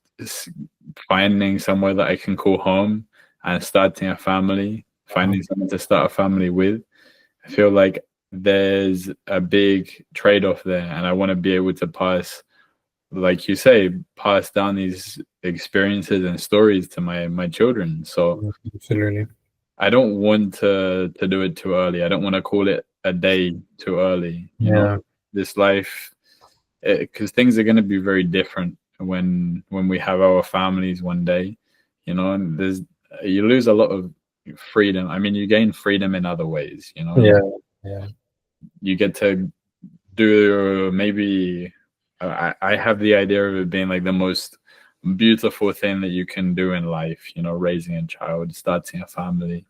finding somewhere that I can call home and starting a family, finding someone to start a family with. I feel like there's a big trade-off there, and I want to be able to pass, like you say, pass down these experiences and stories to my children. So Absolutely. I don't want to do it too early. I don't want to call it a day too early. You know, Yeah. this life, because things are going to be very different when we have our families one day. You know, and you lose a lot of freedom. I mean, you gain freedom in other ways. You know, Yeah. you get to do maybe. I have the idea of it being like the most beautiful thing that you can do in life. You know, raising a child, starting a family.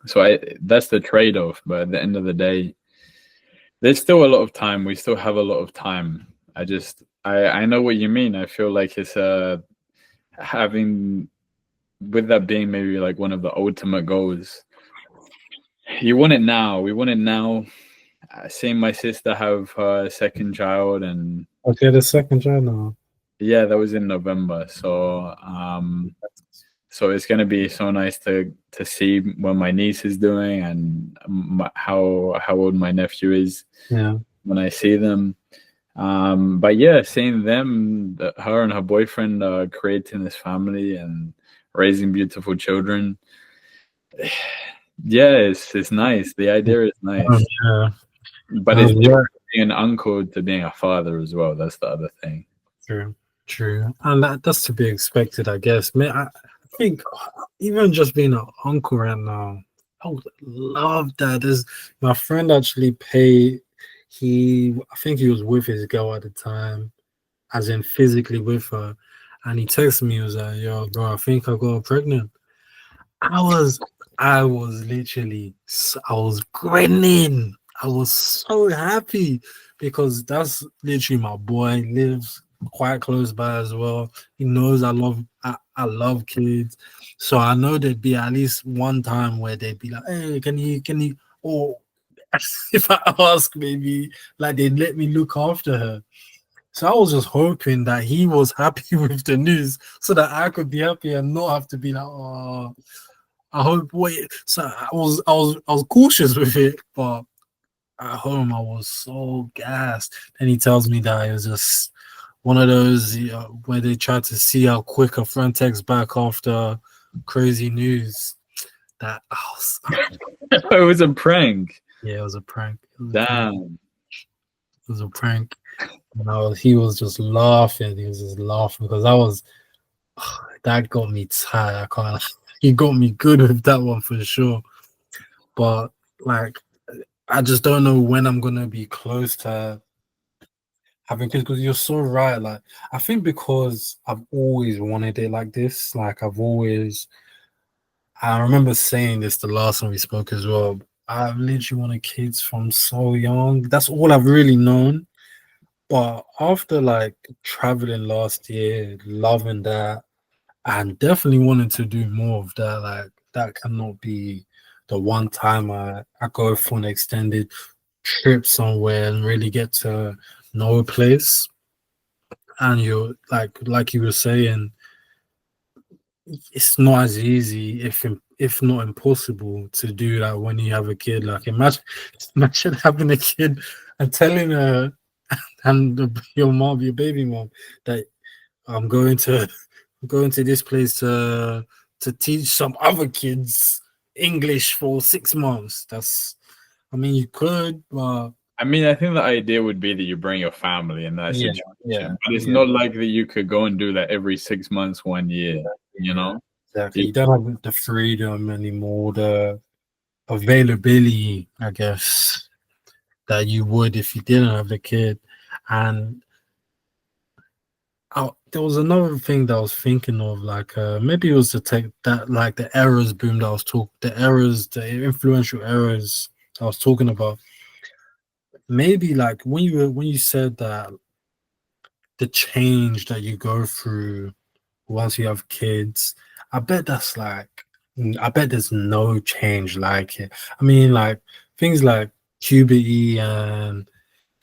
So that's the trade-off. But at the end of the day, there's still a lot of time. We still have a lot of time. I know what you mean. I feel like it's having, with that being maybe like one of the ultimate goals. You want it now. We want it now. Seeing my sister have her second child, and Okay, the second child now. yeah, that was in November. So it's gonna be so nice to see what my niece is doing and how old my nephew is Yeah. when I see them. But yeah, seeing them, her and her boyfriend creating this family and raising beautiful children. Yeah, it's nice. The idea is nice, Yeah. but it's Yeah. different being an uncle to being a father as well. That's the other thing. True. True. And that's to be expected, I guess. think even just being an uncle right now, I would love that. There's my friend actually paid. I think he was with his girl at the time, as in physically with her, and he texted me. He was like, "Yo, bro, I think I got pregnant." I was, I was literally, I was grinning. I was so happy because that's literally my boy. Lives quite close by as well. He knows I love kids, so I know there'd be at least one time where they'd be like, "Hey, can you?" Or if I ask, maybe like they'd let me look after her. So I was just hoping that he was happy with the news, so that I could be happy and not have to be like, "Oh." I hope. Wait, so I was cautious with it, but at home I was so gassed. Then he tells me that it was just one of those where they try to see how quick a friend texts back after crazy news. That I was, It was a prank. yeah, it was a prank. It was a prank. Damn. It was a prank. And he was just laughing. He was just laughing because I was that got me tired. I can't. He got me good with that one for sure. But like I just don't know when I'm gonna be close to having kids because you're so right. Like I think because I've always wanted it like this. Like I remember saying this the last time we spoke as well. I've literally wanted kids from so young. That's all I've really known. But after like traveling last year, loving that, and definitely wanting to do more of that, like that cannot be the one time I go for an extended trip somewhere and really get to know a place. And you're like you were saying, it's not as easy if not impossible to do that when you have a kid. Like imagine having a kid and telling her and your baby mom, that I'm going to this place to teach some other kids English for 6 months. That's I mean you could, but I mean, I think the idea would be that you bring your family in that yeah, situation, yeah, but it's yeah. not like that you could go and do that every 6 months, 1 year, you Yeah, know? exactly. You, You don't have the freedom anymore, the availability, I guess, that you would if you didn't have the kid. And there was another thing that I was thinking of, like maybe it was the tech that like the errors boom that I was talking, the influential errors I was talking about. Maybe like when you said that the change that you go through once you have kids, I bet that's like, I bet there's no change like it. I mean, like things like puberty and,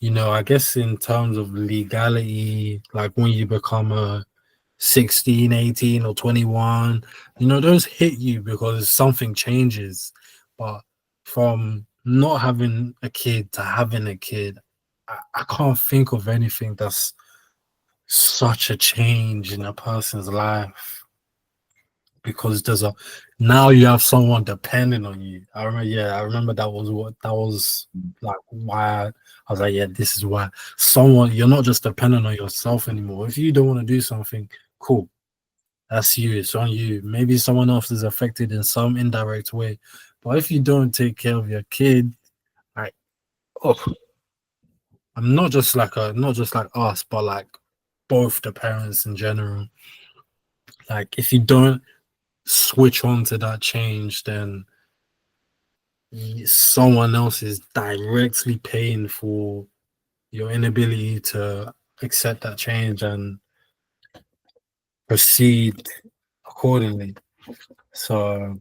I guess in terms of legality, like when you become a 16, 18, or 21, those hit you because something changes. But from not having a kid to having a kid, I can't think of anything that's such a change in a person's life because there's a now you have someone depending on you. I remember that was like why I was like, yeah, this is why someone you're not just dependent on yourself anymore. If you don't want to do something, cool, that's you, it's on you. Maybe someone else is affected in some indirect way. But if you don't take care of your kid, like oh, I'm not just like us, but like both the parents in general. Like if you don't switch on to that change, then someone else is directly paying for your inability to accept that change and proceed accordingly. So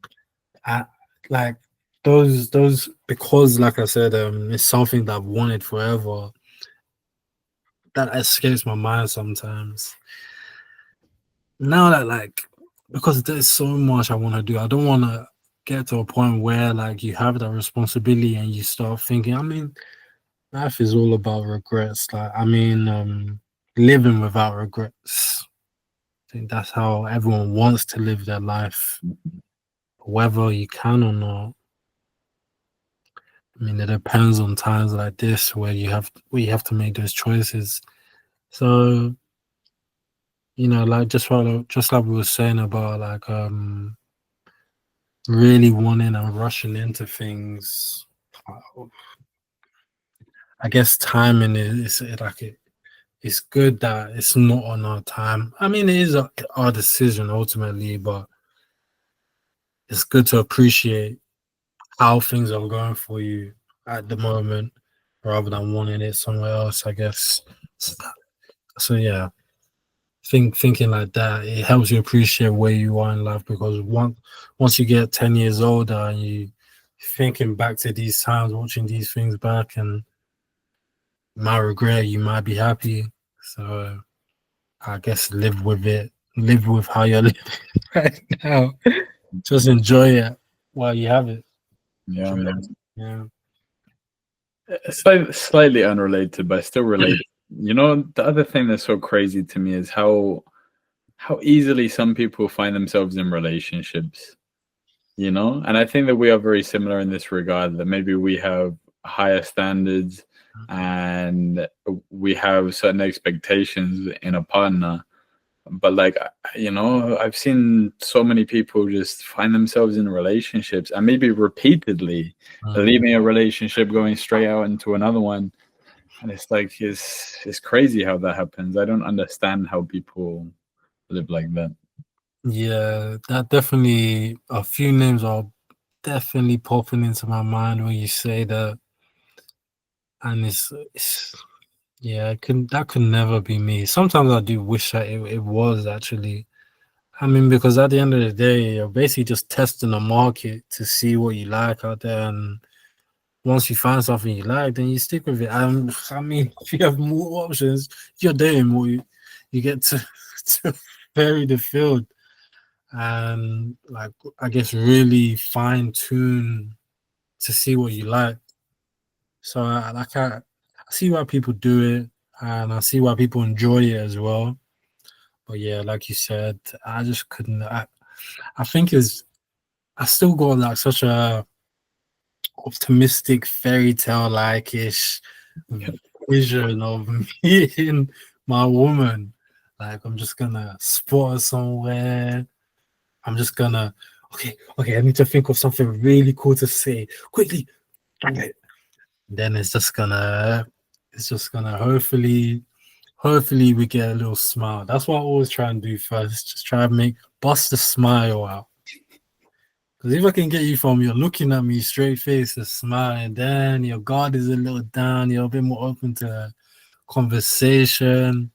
I like those because like I said, it's something that I've wanted forever. That escapes my mind sometimes. Now that like because there's so much I want to do, I don't want to get to a point where like you have that responsibility and you start thinking. I mean, life is all about regrets. Like I mean, living without regrets. I think that's how everyone wants to live their life, whether you can or not. I mean, it depends on times like this where you have to make those choices. So like just like we were saying about like really wanting and rushing into things. I guess timing is like it's good that it's not on our time. I mean, it is our decision ultimately, but it's good to appreciate how things are going for you at the moment rather than wanting it somewhere else, I guess. So yeah, thinking like that, it helps you appreciate where you are in life because once you get 10 years older and you thinking back to these times, watching these things back and you might regret, you might be happy. So I guess live with it. Live with how you're living right now. Just enjoy it while you have it. Yeah, Enjoy man. it. Yeah. Slightly unrelated, but still related. You know, the other thing that's so crazy to me is how easily some people find themselves in relationships. You know, and I think that we are very similar in this regard. That maybe we have higher standards and we have certain expectations in a partner. But like, you know, I've seen so many people just find themselves in relationships and maybe repeatedly leaving a relationship, going straight out into another one. And it's like it's crazy how that happens. I don't understand how people live like that. Yeah, that definitely a few names are definitely popping into my mind when you say that, and it's yeah, that could never be me. Sometimes I do wish that it was actually. I mean, because at the end of the day, you're basically just testing the market to see what you like out there, and once you find something you like, then you stick with it. I mean, if you have more options, you're dating more. You get to to vary the field and like I guess really fine tune to see what you like. So I see why people do it and I see why people enjoy it as well. But yeah, like you said, I just couldn't. I think it's I still got like such a optimistic fairy tale like ish vision of me and my woman. Like I'm just gonna spot her somewhere. I'm just gonna okay, I need to think of something really cool to say. Quickly. Okay. Then it's just gonna hopefully we get a little smile. That's what I always try and do first. Just try and bust a smile out. Because if I can get you from you're looking at me straight face to smile, and then your guard is a little down, you're a bit more open to conversation,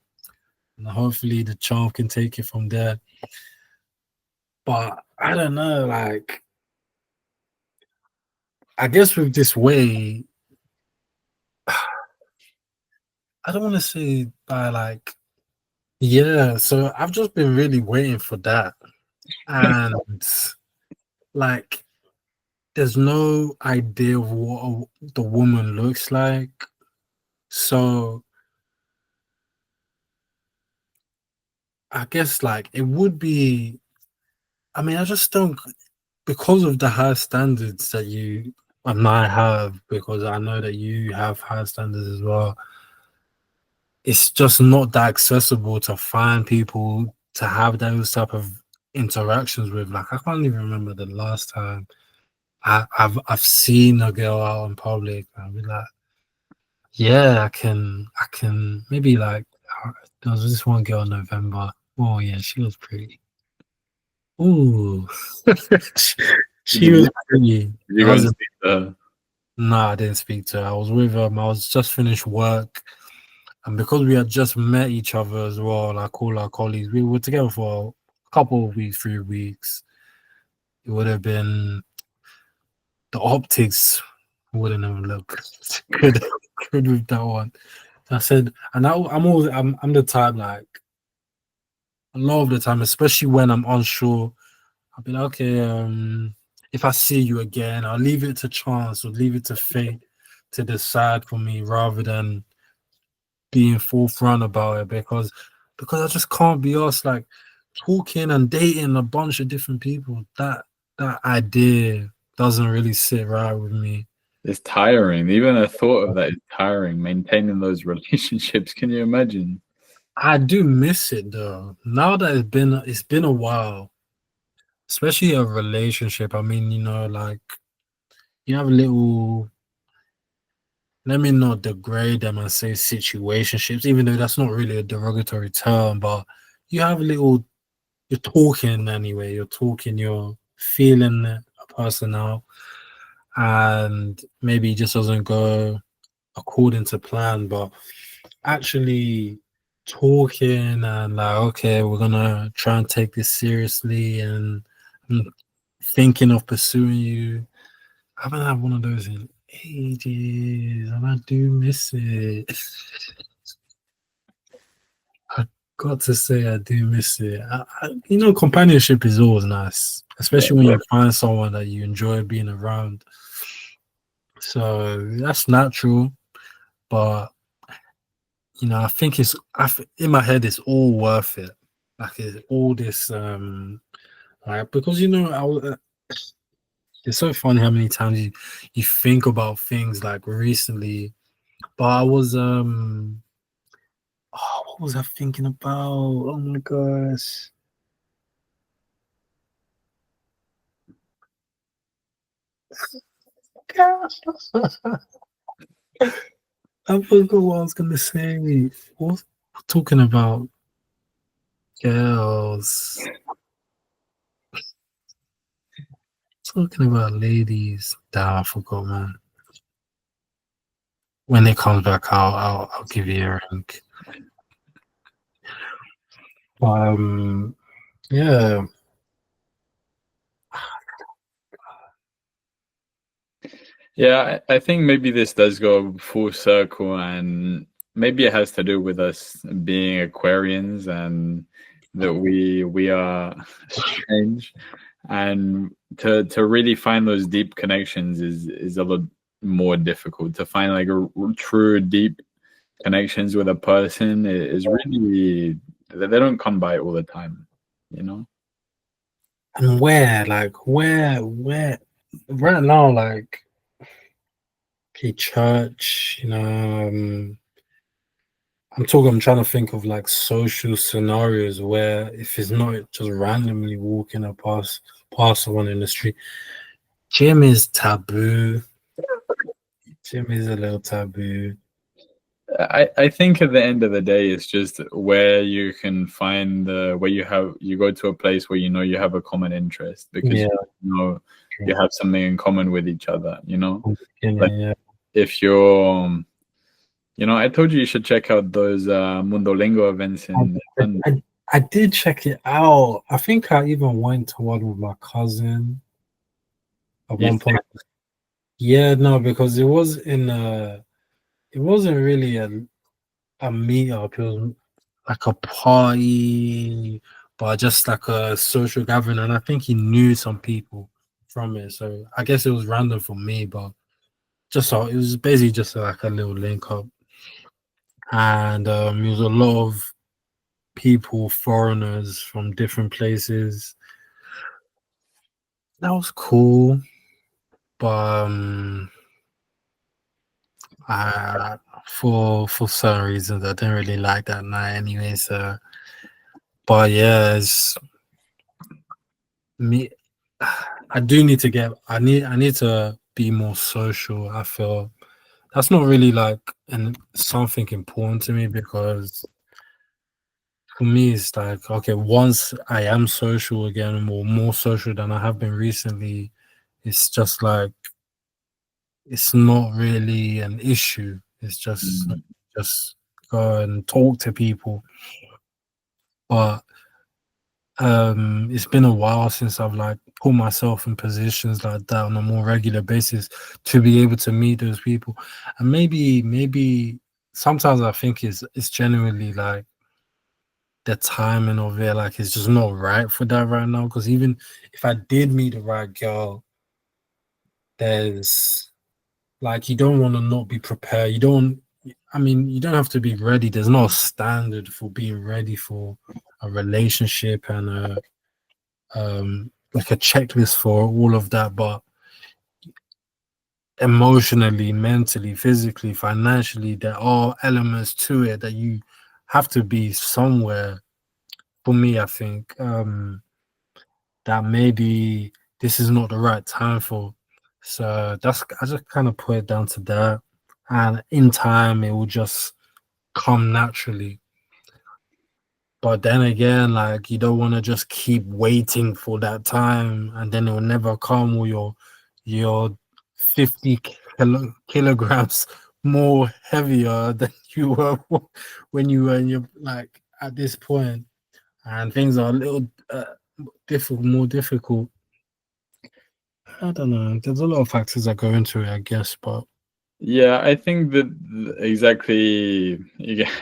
and hopefully the charm can take it from there. But I don't know, like I guess with this way, I don't want to say by like, yeah. So I've just been really waiting for that, and like, there's no idea of what the woman looks like. So I guess like it would be. I mean, I just don't because of the high standards that you and I have. Because I know that you have high standards as well. It's just not that accessible to find people to have those type of interactions with. Like I can't even remember the last time I've seen a girl out in public and I'll be like, yeah, I can maybe like there was this one girl in November. Oh yeah, she was pretty. Ooh, Did she was pretty. you That go and was speak to her? no, I didn't speak to her. I was with her. I was just finished work. And because we had just met each other as well, like all our colleagues, we were together for a couple of weeks, 3 weeks. It would have been the optics wouldn't have looked good, good with that one. I said, and I'm the type like a lot of the time, especially when I'm unsure, I'll be like, okay, if I see you again, I'll leave it to chance or leave it to fate to decide for me rather than being forefront about it because I just can't be asked like talking and dating a bunch of different people. That idea doesn't really sit right with me. It's tiring. Even a thought of that is tiring. Maintaining those relationships. Can you imagine? I do miss it though. Now that it's been a while, especially a relationship. I mean, like you have a little. Let me not degrade them and say situationships, even though that's not really a derogatory term. But you have a little. You're talking anyway. You're talking. You're feeling a person out, and maybe it just doesn't go according to plan. But actually talking and like, okay, we're gonna try and take this seriously, and I'm thinking of pursuing you. I haven't had one of those in ages, and I do miss it. I got to say, I do miss it. Companionship is always nice, Yeah. especially when you find someone that you enjoy being around. So that's natural, but I think in my head, it's all worth it. Like it's all this, like because it's so funny how many times you think about things like recently. But I was what was I thinking about? Oh my gosh. I forgot what I was gonna say. What was talking about girls. Talking about ladies. Damn, I forgot, man. When it comes back, I'll give you a ring. Yeah. Yeah, I think maybe this does go full circle, and maybe it has to do with us being Aquarians and that we are strange, and to really find those deep connections is a lot more difficult. To find like a true deep connections with a person is really, they don't come by all the time, you know. And where right now, like okay, church, I'm trying to think of like social scenarios where if it's not just randomly walking past someone in the street. Gym is taboo. Gym is a little taboo. I think at the end of the day, it's just where you can find where you go to a place where you know you have a common interest, because Yeah. you know you have something in common with each other. Yeah, Like yeah. if you're, I told you should check out those Mundolingo events in London. I did check it out. I think I even went to one with my cousin at You one point. Yeah, no, because it wasn't really a meetup. It was like a party, but just like a social gathering. And I think he knew some people from it. So I guess it was random for me, but it was basically just like a little link up. And it was a lot of people, foreigners from different places. That was cool. But for certain reasons, I didn't really like that night anyway. So, but yeah, it's me. I do need to I need to be more social. I feel that's not really like something important to me, because for me it's like, okay, once I am social again, or more social than I have been recently, it's just like it's not really an issue. It's just go and talk to people. But it's been a while since I've like put myself in positions like that on a more regular basis to be able to meet those people. And maybe sometimes I think it's genuinely like the timing of it, like it's just not right for that right now. Because even if I did meet the right girl, there's like you don't want to not be prepared. You don't have to be ready. There's no standard for being ready for a relationship and like a checklist for all of that. But emotionally, mentally, physically, financially, there are elements to it that you have to be somewhere for me, I think, that maybe this is not the right time for. So that's I just kind of put it down to that. And in time it will just come naturally. But then again, like you don't want to just keep waiting for that time and then it will never come, or your 50 kilograms more heavier than you were when you were in your like at this point, and things are a little more difficult. I don't know. There's a lot of factors that go into it, I guess, but Yeah, I think that exactly.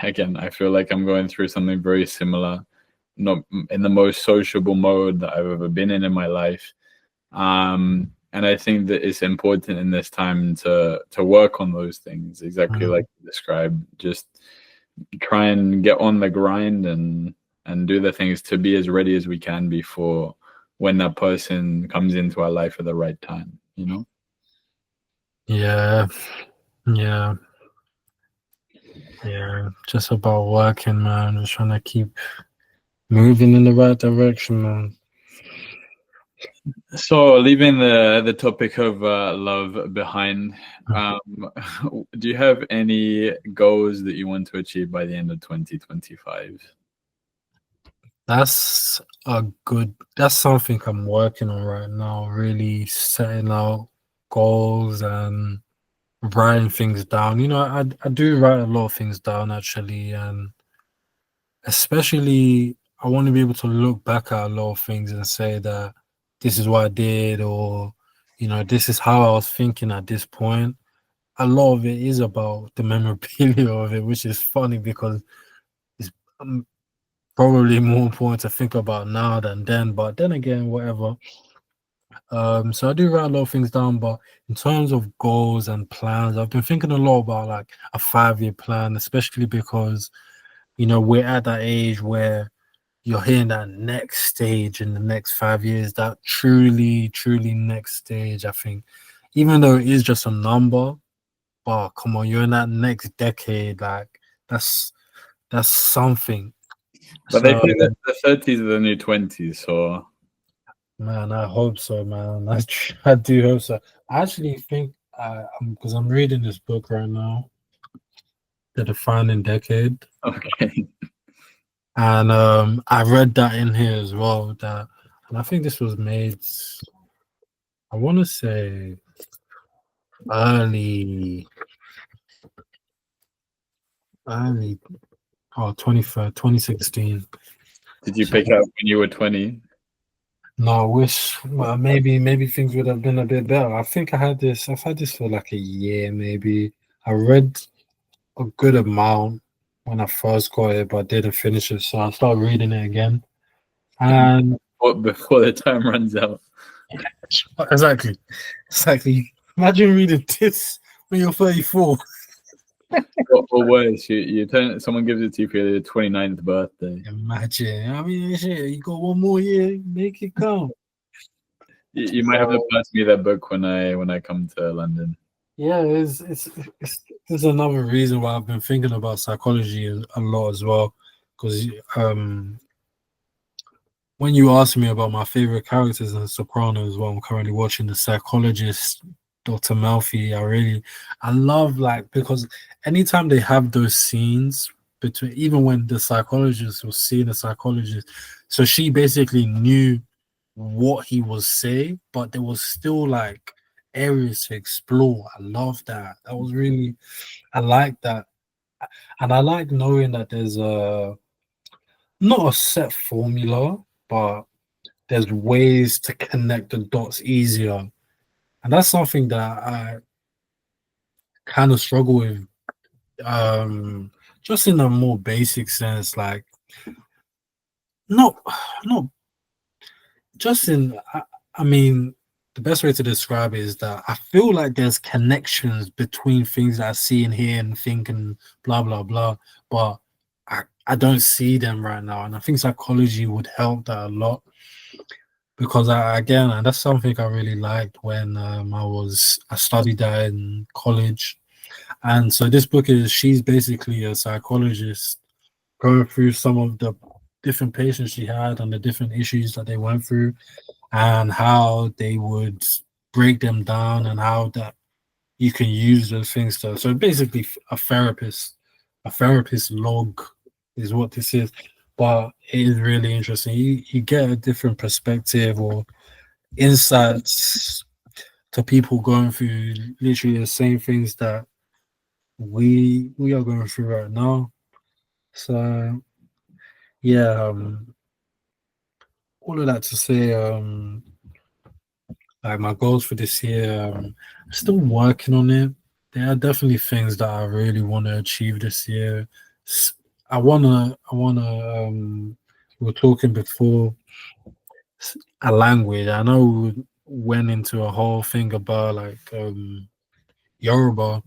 Again, I feel like I'm going through something very similar, not in the most sociable mode that I've ever been in my life. And I think that it's important in this time to work on those things, exactly like you described. Just try and get on the grind and do the things to be as ready as we can be for when that person comes into our life at the right time, you know? yeah, yeah, yeah. Just about working, man. Just trying to keep moving in the right direction, man. So, leaving the topic of love behind, do you have any goals that you want to achieve by the end of 2025? That's something I'm working on right now, really setting out goals and writing things down. I do write a lot of things down actually, and especially I want to be able to look back at a lot of things and say that this is what I did, or this is how I was thinking at this point. A lot of it is about the memorabilia of it, which is funny because it's probably more important to think about now than then. But then again, whatever. So I do write a lot of things down, but in terms of goals and plans, I've been thinking a lot about like a 5-year plan, especially because we're at that age where you're hitting that next stage in the next 5 years, that truly, truly next stage. I think, even though it is just a number, but come on, you're in that next decade. Like that's something. But they So, say that the 30s are the new 20s, so man, I hope so, man. I do hope so. I actually think, because I'm reading this book right now, The Defining Decade, okay. and I read that in here as well. And I think this was made, I want to say, early, early, 2016. Did you So, pick up when you were 20? no, I wish, well, maybe things would have been a bit better. I think I've had this for like a year, maybe. I read a good amount when I first got it, but didn't finish it. So I started reading it again. And Before the time runs out. exactly, exactly. Imagine reading this when you're 34. Or worse, you turn someone gives it to you for your 29th birthday. Imagine. I mean, shit, you got one more year, make it count. You might have to pass me that book when I come to London. Yeah, it's another reason why I've been thinking about psychology a lot as well. Because when you asked me about my favorite characters in Sopranos, well, I'm currently watching The Psychologist, Dr. Melfi. I love, like, because anytime they have those scenes between, even when the psychologist was seeing the psychologist, so she basically knew what he was saying, but there was still like areas to explore. I love that. I like that. And I like knowing that there's not a set formula, but there's ways to connect the dots easier. And that's something that I kind of struggle with, just in a more basic sense, like not not just in I mean, the best way to describe it is that I feel like there's connections between things that I see and hear and think and blah blah blah, but I don't see them right now. And I think psychology would help that a lot, because again, and that's something I really liked when I studied that in college. And so this book is she's basically a psychologist, going through some of the different patients she had and the different issues that they went through, and how they would break them down, and how that you can use those things to. So basically, a therapist log is what this is. But it is really interesting. You get a different perspective or insights to people going through literally the same things that we are going through right now. So yeah, all of that to say, like my goals for this year, I'm still working on it. There are definitely things that I really want to achieve this year. We were talking before a language. I know we went into a whole thing about like Yoruba,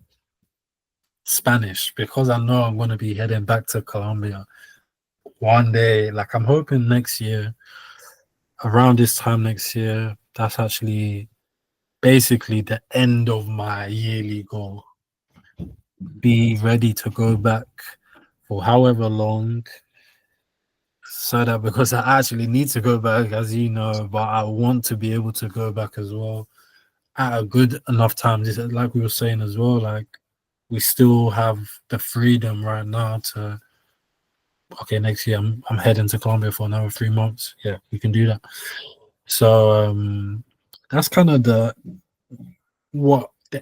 Spanish, because I know I'm going to be heading back to Colombia one day. Like I'm hoping next year, around this time next year, that's actually basically the end of my yearly goal. Be ready to go back for however long, so that because I actually need to go back, as you know, but I want to be able to go back as well at a good enough time. Just like we were saying as well, like we still have the freedom right now to. Okay, next year I'm heading to Colombia for another 3 months. Yeah, we can do that. So that's kind of the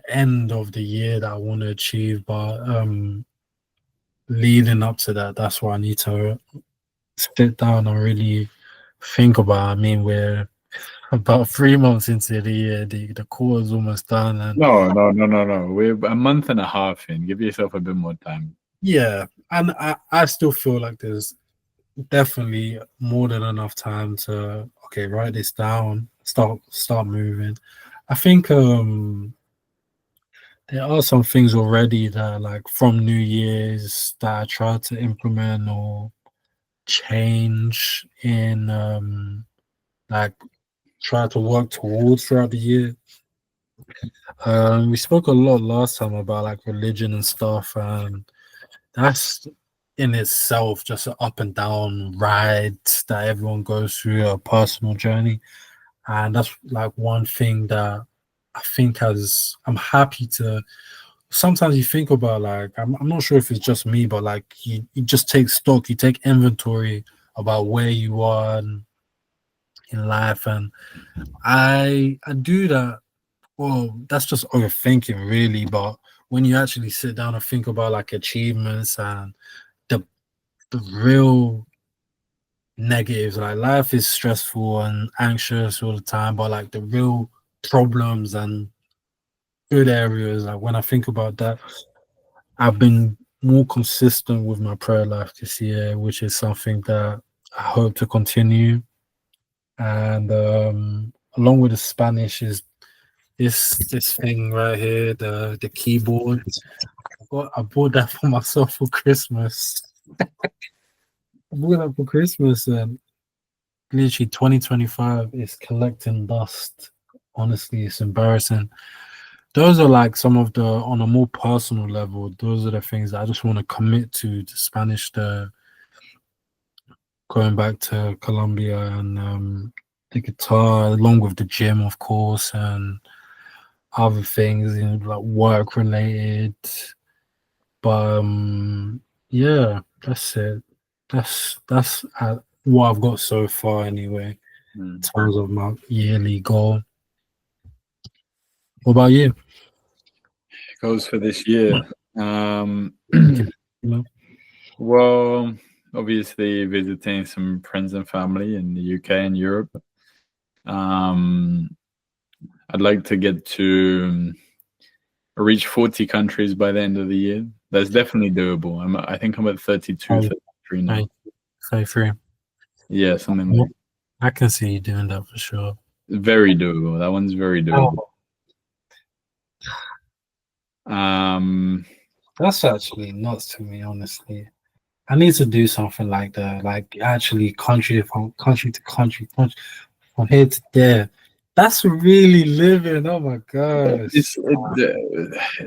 end of the year that I want to achieve. But leading up to that, that's what I need to sit down and really think about. I mean, we're about 3 months into the year. The quarter's almost done, and No. We're a month and a half in. Give yourself a bit more time. yeah, and I still feel like there's definitely more than enough time to write this down, start moving. I think there are some things already that like from New Year's that I tried to implement or change in like try to work towards throughout the year. We spoke a lot last time about like religion and stuff, and that's in itself just an up and down ride that everyone goes through, a personal journey. And that's like one thing that I think has I'm happy to sometimes you think about like I'm not sure if it's just me, but like you just take stock, you take inventory about where you are in life. And I do that. Well, that's just overthinking really, but when you actually sit down and think about like achievements and the the real negatives, like life is stressful and anxious all the time, but like the real problems and good areas, like when I think about that, I've been more consistent with my prayer life this year, which is something that I hope to continue. And along with the Spanish is this thing right here, the keyboard. I bought that for myself for Christmas. I bought that for Christmas, and literally 2025 is collecting dust. Honestly, it's embarrassing. Those are like some of the on a more personal level. Those are the things that I just want to commit to. The Spanish, the going back to Colombia, and the guitar, along with the gym, of course, and other things, like work related. But yeah, that's it. That's what I've got so far, anyway, in terms of my yearly goal. What about you? Goals for this year. You know? Well, obviously visiting some friends and family in the UK and Europe. I'd like to get to reach 40 countries by the end of the year. That's definitely doable. I think I'm at 32, 33 now. 33. Yeah, something like that. I can see you doing that for sure. Very doable. That one's very doable. That's actually nuts to me, honestly. I need to do something like that, like actually country from country to country, from here to there. That's really living. Oh my gosh.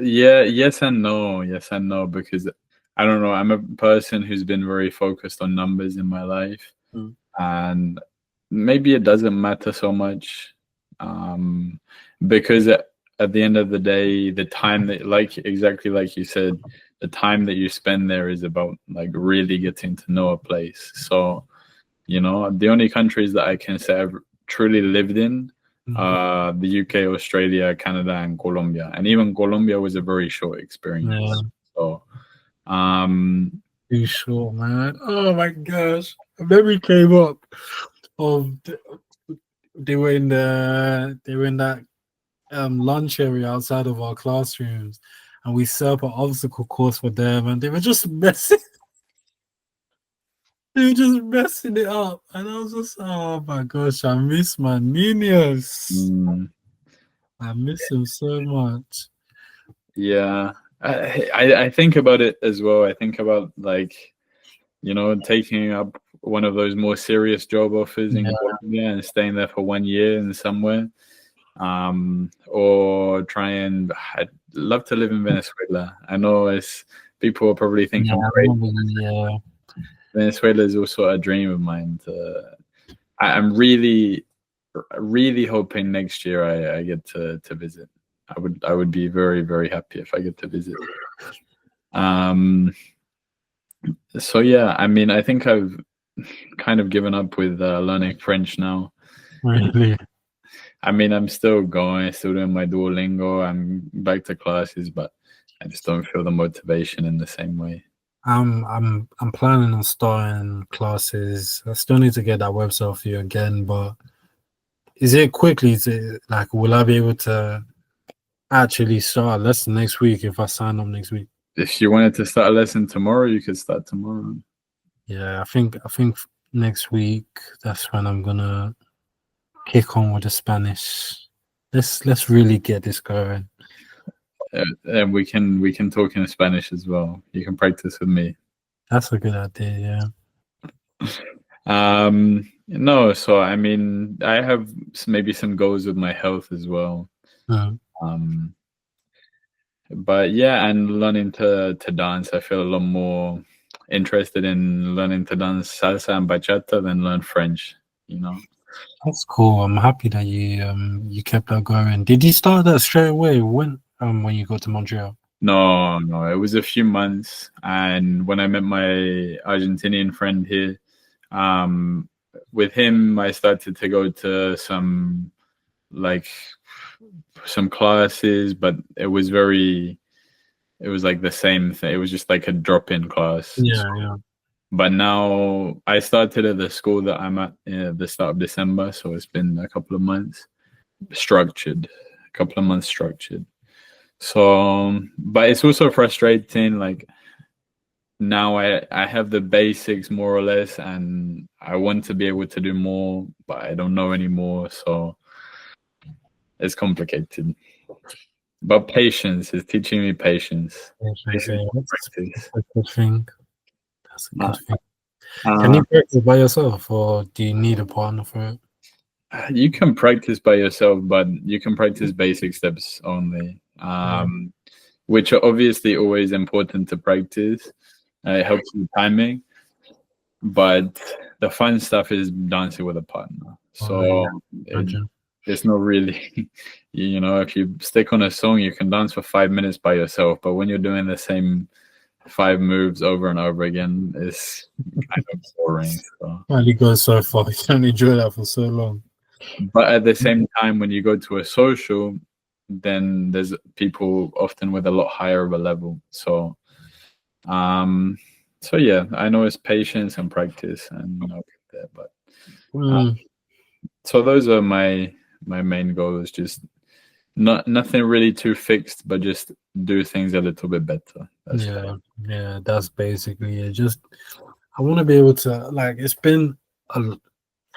Yeah, yes and no, because I don't know. I'm a person who's been very focused on numbers in my life, Mm. and maybe it doesn't matter so much, um, because at the end of the day, the time that, like exactly like you said, the time that you spend there is about like really getting to know a place. So, the only countries that I can say I've truly lived in, the UK, Australia, Canada, and Colombia. And even Colombia was a very short Yeah, experience. So, um, too short, man. Oh my gosh. A memory came up of they were in that lunch area outside of our classrooms, and we set up an obstacle course for them, and they were just messing. They were just messing it up, and I was just, oh my gosh, I miss my Ninos. mm, I miss him so much. yeah, I think about it as well. I think about like, taking up one of those more serious job offers in Yeah, Colombia and staying there for 1 year in somewhere. Or try and I'd love to live in Venezuela. I know it's people will probably think yeah, I'm I crazy. remember. Yeah, Venezuela is also a dream of mine. I'm really, really hoping next year I get to visit. I would be very, very happy if I get to visit. Um, so yeah, I mean, I think I've kind of given up with learning French now. really. I mean, I'm still going, still doing my Duolingo. I'm back to classes, but I just don't feel the motivation in the same way. I'm planning on starting classes. I still need to get that website for you again, but is it quickly? Is it like will I be able to actually start a lesson next week if I sign up next week? If you wanted to start a lesson tomorrow, you could start tomorrow. Yeah, I think next week that's when I'm gonna kick on with the Spanish. Let's really get this going. And we can talk in Spanish as well. You can practice with me. That's a good idea. No, so I mean, I have maybe some goals with my health as well. Yeah. Um, but yeah, and learning to dance, I feel a lot more interested in learning to dance salsa and bachata than learn French. You know. That's cool. I'm happy that you kept that going. Did you start that straight away when you got to Montreal? No, no, it was a few months, and when I met my Argentinian friend here, um, with him, I started to go to like some classes, but it was like the same thing. It was just like a drop-in class. Yeah. But now I started at the school that I'm at the start of December, so it's been a couple of months structured, a couple of months structured. So, but it's also frustrating. Like now, I have the basics more or less, and I want to be able to do more, but I don't know anymore. So it's complicated. But patience is teaching me patience. That's Patience and practice. a good thing. That's a Uh, good thing. Can uh, you practice by yourself, or do you need a partner for it? you can practice by yourself, but you can practice basic steps only, Yeah. which are obviously always important to practice. It helps with timing, but the fun stuff is dancing with a partner. Oh, yeah. So Imagine. it's not really, if you stick on a song, you can dance for 5 minutes by yourself, but when you're doing the same 5 moves over and over again, it's kind of boring. So. Only goes so far. You can enjoy that for so long. But at the same time, when you go to a social, then there's people often with a lot higher of a level. Um, so yeah, I know it's patience and practice, and I'll get there. But Mm, so those are my main goals. Just nothing really too fixed, but just do things a little bit better. That's yeah, that's basically it. Just I want to be able to like. It's been a,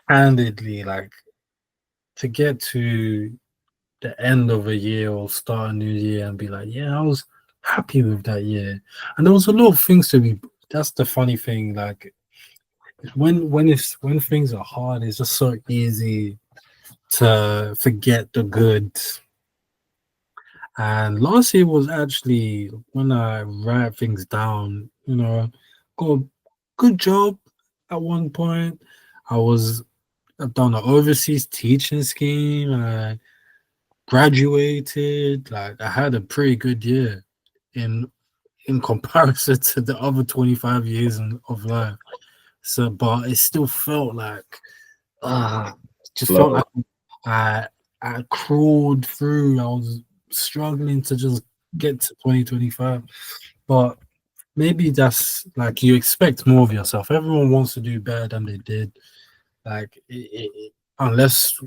handedly like to get to the end of a year or start a new year and be like, yeah, I was happy with that year, and there was a lot of things to be. That's the funny thing. Like when things are hard, it's just so easy to forget the good And last year was actually when I write things down, got a good job at one point. I've done an overseas teaching scheme. I graduated. Like I had a pretty good year in comparison to the other 25 years of life. So, but it still felt like ah, just felt Slow. like I I crawled through. I was struggling to just get to 2025. But maybe that's like you expect more of yourself. Everyone wants to do better than they did. Like unless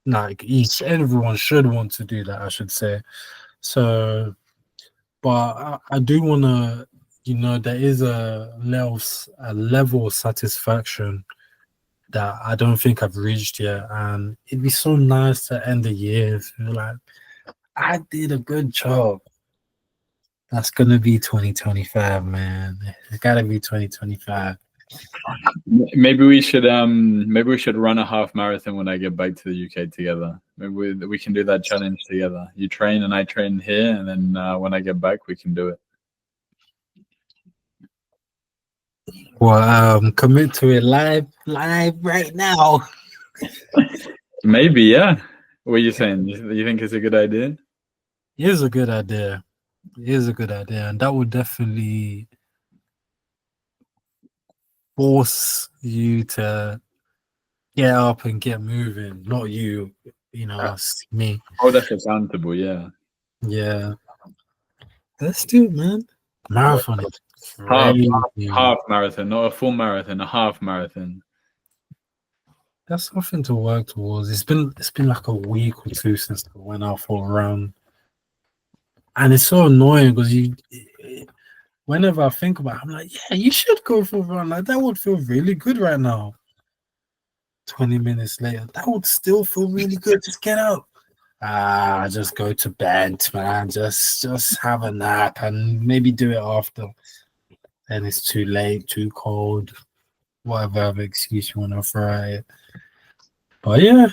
like everyone should want to do that, I should say. So, but I do want to, there is a level of satisfaction that I don't think I've reached yet, and it'd be so nice to end the year and feel like I did a good job. That's gonna be 2025, man. It's gotta be 2025. Maybe we should run a half marathon when I get back to the UK together. Maybe we can do that challenge together. You train and I train here, and then when I get back, we can do it. Well, commit to it live right now. Maybe, yeah. What are you saying? You think it's a good idea? It is a good idea. It is a good idea, and that would definitely force you to get up and get moving. Not you, it's me. Hold us accountable, yeah. Yeah, let's do it, man. Marathon is crazy. Half marathon, not a full marathon, a half marathon. That's something to work towards. It's been like a week or two since I went out for a run, and it's so annoying because whenever I think about it, I'm like, yeah, you should go for a run. Like that would feel really good right now. 20 minutes later, that would still feel really good. Just get up. Just go to bed, man. Just have a nap and maybe do it after. Then it's too late, too cold, whatever other excuse you want to throw at it. But yeah.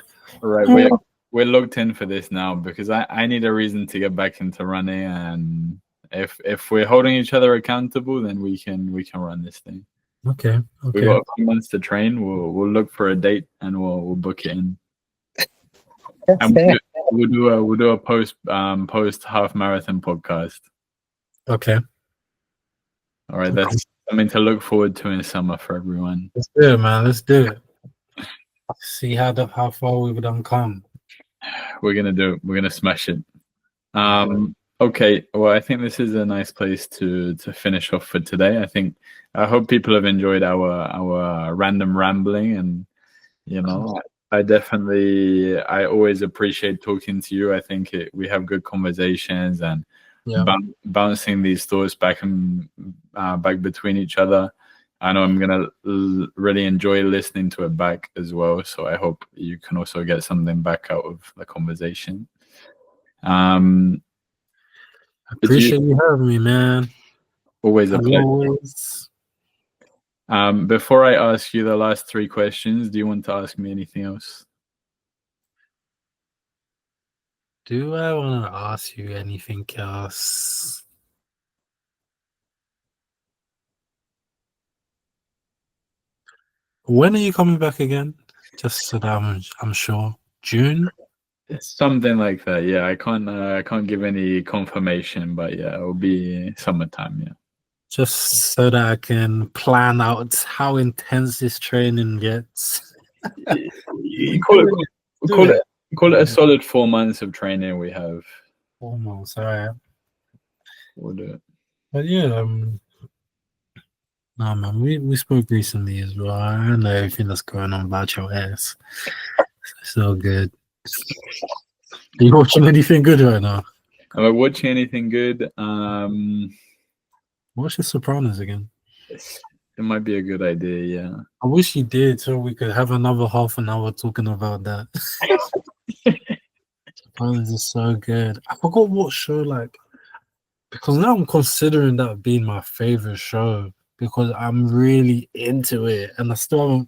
All right, we're locked in for this now because I need a reason to get back into running, and if we're holding each other accountable, then we can run this thing. Okay. We've got a few months to train. We'll look for a date and we'll book it in. And we'll do a post half marathon podcast. Okay. All right, that's something to look forward to in summer for everyone. Let's do it, man. Let's do it. See how far we've done come. We're gonna do it. We're gonna smash it. Okay. Well, I think this is a nice place to finish off for today. I hope people have enjoyed our random rambling, and I always appreciate talking to you. I think we have good conversations and bouncing these thoughts back between each other. I know I'm gonna really enjoy listening to it back as well. So I hope you can also get something back out of the conversation. I appreciate you having me, man. Always a pleasure. Before I ask you the last 3 questions, do you want to ask me anything else? Do I want to ask you anything else? When are you coming back again? Just so that I'm sure. June? Something like that. Yeah, I can't give any confirmation, but yeah, it will be summertime. Yeah. Just so that I can plan out how intense this training gets. Call it a solid 4 months of training we have. 4 months, all right. We'll do it. But yeah, no man, we spoke recently as well. I know everything that's going on about your ass. So good. Are you watching anything good right now? Am I watching anything good? Watch The Sopranos again. It might be a good idea, yeah. I wish you did, so we could have another half an hour talking about that. Sopranos is so good. I forgot what show, because now I'm considering that being my favorite show because I'm really into it, and still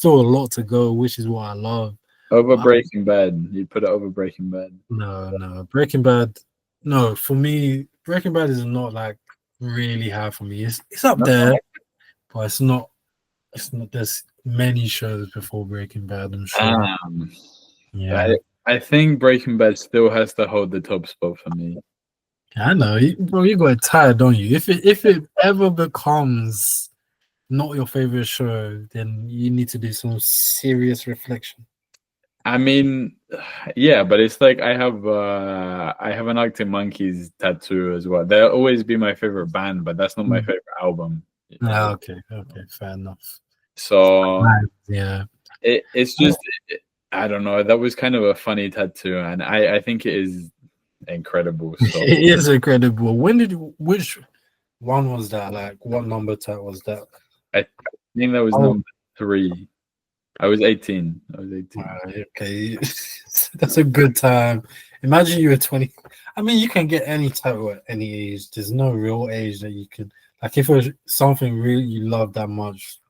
a lot to go, which is what I love. Over Breaking Bad. You put it over Breaking Bad. No. Breaking Bad No, for me, Breaking Bad is not like really high for me. It's up No? there, but it's not. It's not. There's many shows before Breaking Bad. I'm sure. Um, Yeah, I think Breaking Bad still has to hold the top spot for me. I know, bro. You got tired, don't you? If it ever becomes not your favorite show, then you need to do some serious reflection. I mean, yeah, but it's like I have an Arctic Monkeys tattoo as well. They'll always be my favorite band, but that's not my Mm. favorite album. Ah, okay, okay, fair enough. So Right. Yeah, it's just I don't know. That was kind of a funny tattoo, and I think it is incredible. So it is incredible. Which one was that? Like, what number tag was that? I think that was Oh, number 3. I was 18. I was 18. okay. That's a good time. Imagine you were 20. I mean, you can get any title at any age. There's no real age that you can, like, if it was something really you love that much,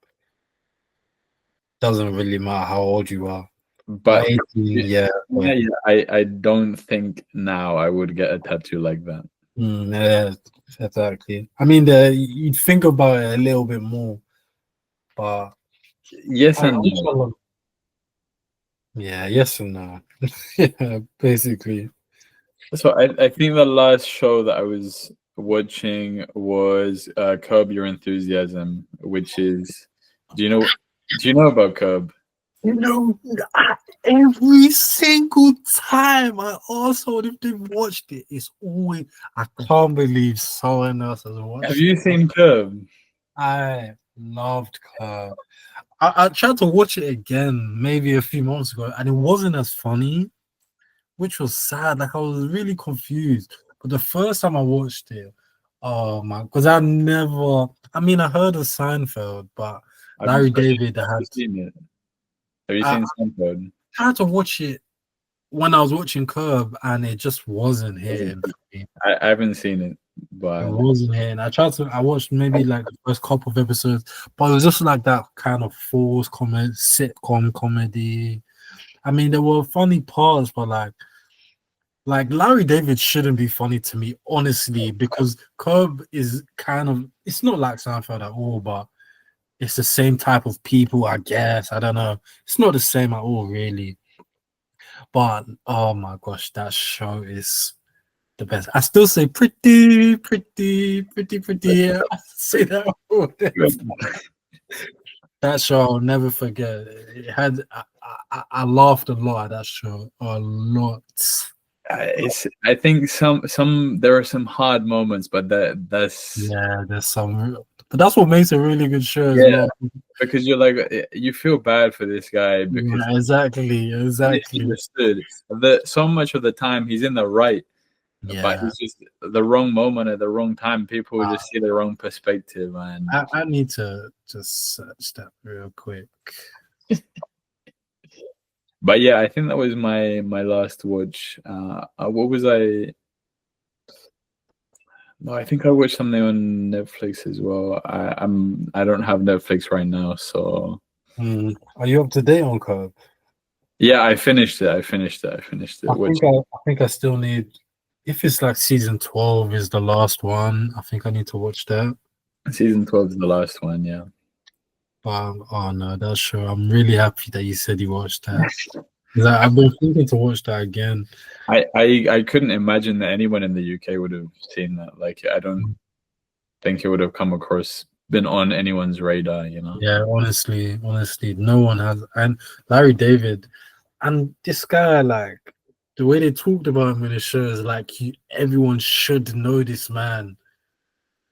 doesn't really matter how old you are. But But 18, yeah. yeah, yeah, I don't think now I would get a tattoo like that. Yeah, exactly. I mean, you'd think about it a little bit more, but Yes I and no. also, yeah, yes and no. Yeah, basically. So I think the last show that I was watching was Curb Your Enthusiasm, which is do you know do you know about Curb? You know, every single time I also if they've watched it, it's always I can't believe someone else has Have watched you it. seen Curb? I loved her. I tried to watch it again maybe a few months ago, and it wasn't as funny, which was sad. Like I was really confused. But the first time I watched it, oh my, because I never. I mean, I heard of Seinfeld, but Have you, Larry have David you had. seen it? Have you I seen Seinfeld? tried to watch it when I was watching Curb, and it just wasn't hitting for me. I haven't seen it, It but wasn't hitting. I watched maybe like the first couple of episodes, but it was just like that kind of forced comment, sitcom comedy. I mean, there were funny parts, but like Larry David shouldn't be funny to me, honestly, because Curb is kind of it's not like Seinfeld at all, but it's the same type of people, I guess. I don't know. It's not the same at all, really. But oh my gosh, that show is the best. I still say pretty, pretty, pretty, pretty. Yeah, I say that all the time. That show I'll never forget. It had I laughed a lot at that show. A lot. it's I think some there are some hard moments, but that's Yeah, there's some but that's what makes a really good show as yeah well. because you're like you feel bad for this guy because Yeah, exactly, he's exactly. misunderstood. So much of the time he's in the right, but Yeah. he's just the wrong moment at the wrong time. People Uh, just see the wrong perspective, and I need to just search that real quick. but yeah, I think that was my last watch. What was I? No, I think I watched something on Netflix as well. I don't have Netflix right now, so Are you up to date on Curb? yeah, I finished it. I finished it. I finished I it. Which think I still need if it's like season 12 is the last one, I think I need to watch that. season 12 is the last one. Yeah. But oh no, that's sure. I'm really happy that you said you watched that. 'Cause I've been thinking to watch that again. I couldn't imagine that anyone in the UK would have seen that. Like, I don't think it would have come across, been on anyone's radar. You know. Yeah, honestly, no one has. And Larry David and this guy, like the way they talked about him in the show is like everyone should know this man.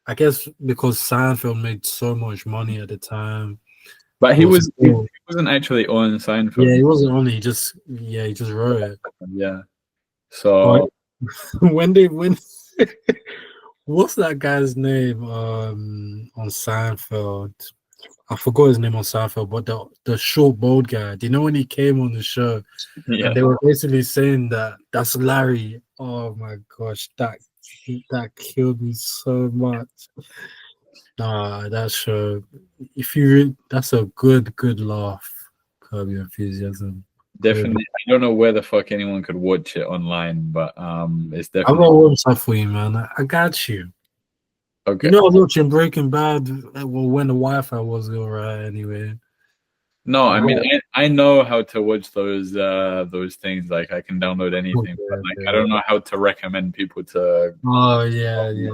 I guess because Seinfeld made so much money at the time. But It was he cool. wasn't actually on Yeah, Seinfeld. he wasn't on it. He just wrote it. Yeah. But So when what's that guy's name on Seinfeld? I forgot his name on Seinfeld, but the short bald guy. Do you know when he came on the show and yeah, they were basically saying that that's Larry? Oh my gosh, that killed me so much. Nah, that show. If you that's a good laugh. Curb Your Enthusiasm. Definitely. I don't know where the fuck anyone could watch it online, but it's I got definitely a website for you, man. I got you. You okay. know, I was watching Breaking Bad. Well, when the Wi-Fi was alright, anyway. No, I mean Oh, I know how to watch those things. Like I can download anything, but yeah, like I yeah. don't know how to recommend people to. Oh, yeah, yeah.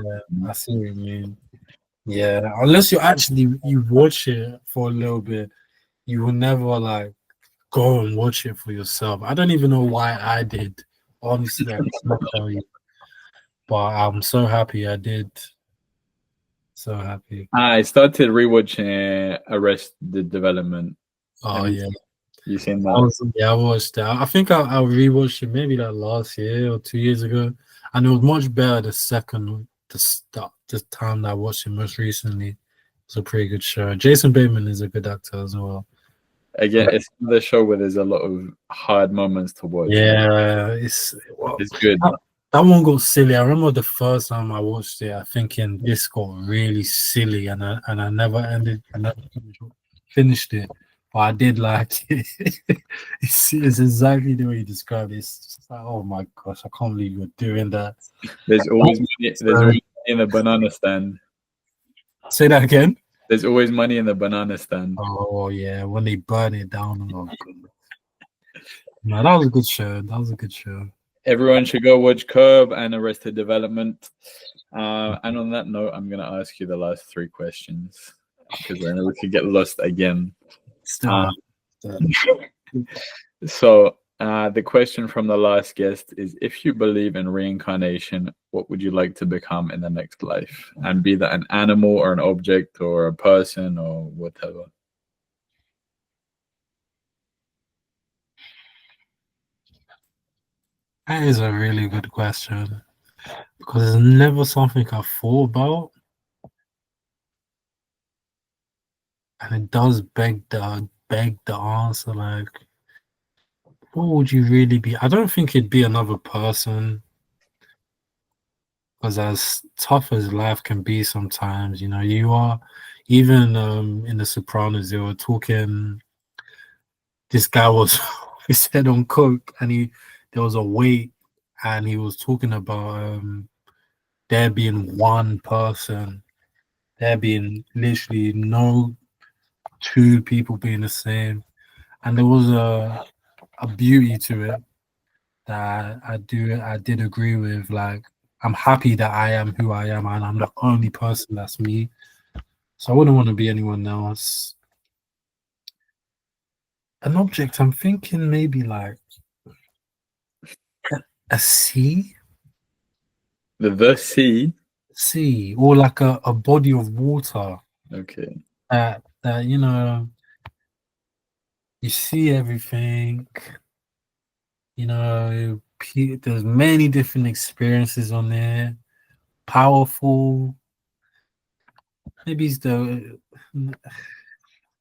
I see what you mean. Yeah, unless you watch it for a little bit, you will never like go and watch it for yourself. I don't even know why I did. Honestly, I cannot tell you. But I'm so happy I did. So happy. I started rewatching Arrested Development. Oh Have yeah. you seen I that? was, yeah, I watched that. I think I rewatched it maybe like last year or 2 years ago, and it was much better the time that I watched it most recently. It's a pretty good show. Jason Bateman is a good actor as well. Again, it's the show where there's a lot of hard moments to watch, but Yeah, it's good. that one got silly. I remember the first time I watched it, I thinking this got really silly, and I never finished it, but I did like it. It's exactly the way you described it. It's just like, oh my gosh, I can't believe you're doing that. There's always money, there's So, always money in the banana stand. say that again. There's always money in the banana stand. Oh yeah, when they burn it down. Oh god. No, that was a good show. That was a good show. Everyone should go watch Curb and Arrested Development. And on that note, I'm gonna ask you the last three questions because I know we could get lost again. Still, So the question from the last guest is: if you believe in reincarnation, what would you like to become in the next life? And be that an animal or an object or a person or whatever. that is a really good question because it's never something I've thought about, and it does beg the answer. Like, what would you really be? I don't think it'd be another person because as tough as life can be sometimes, you are. Even in The Sopranos, they were talking. This guy was he said on coke, and there was a wait, and he was talking about there being one person, there being literally no two people being the same, and there was a beauty to it that I did agree with. Like, I'm happy that I am who I am, and I'm the only person that's me. So I wouldn't want to be anyone else. An object, I'm thinking maybe like a sea, The or like a body of water Okay. that you see everything. There's many different experiences on there. Powerful. Maybe it's the maybe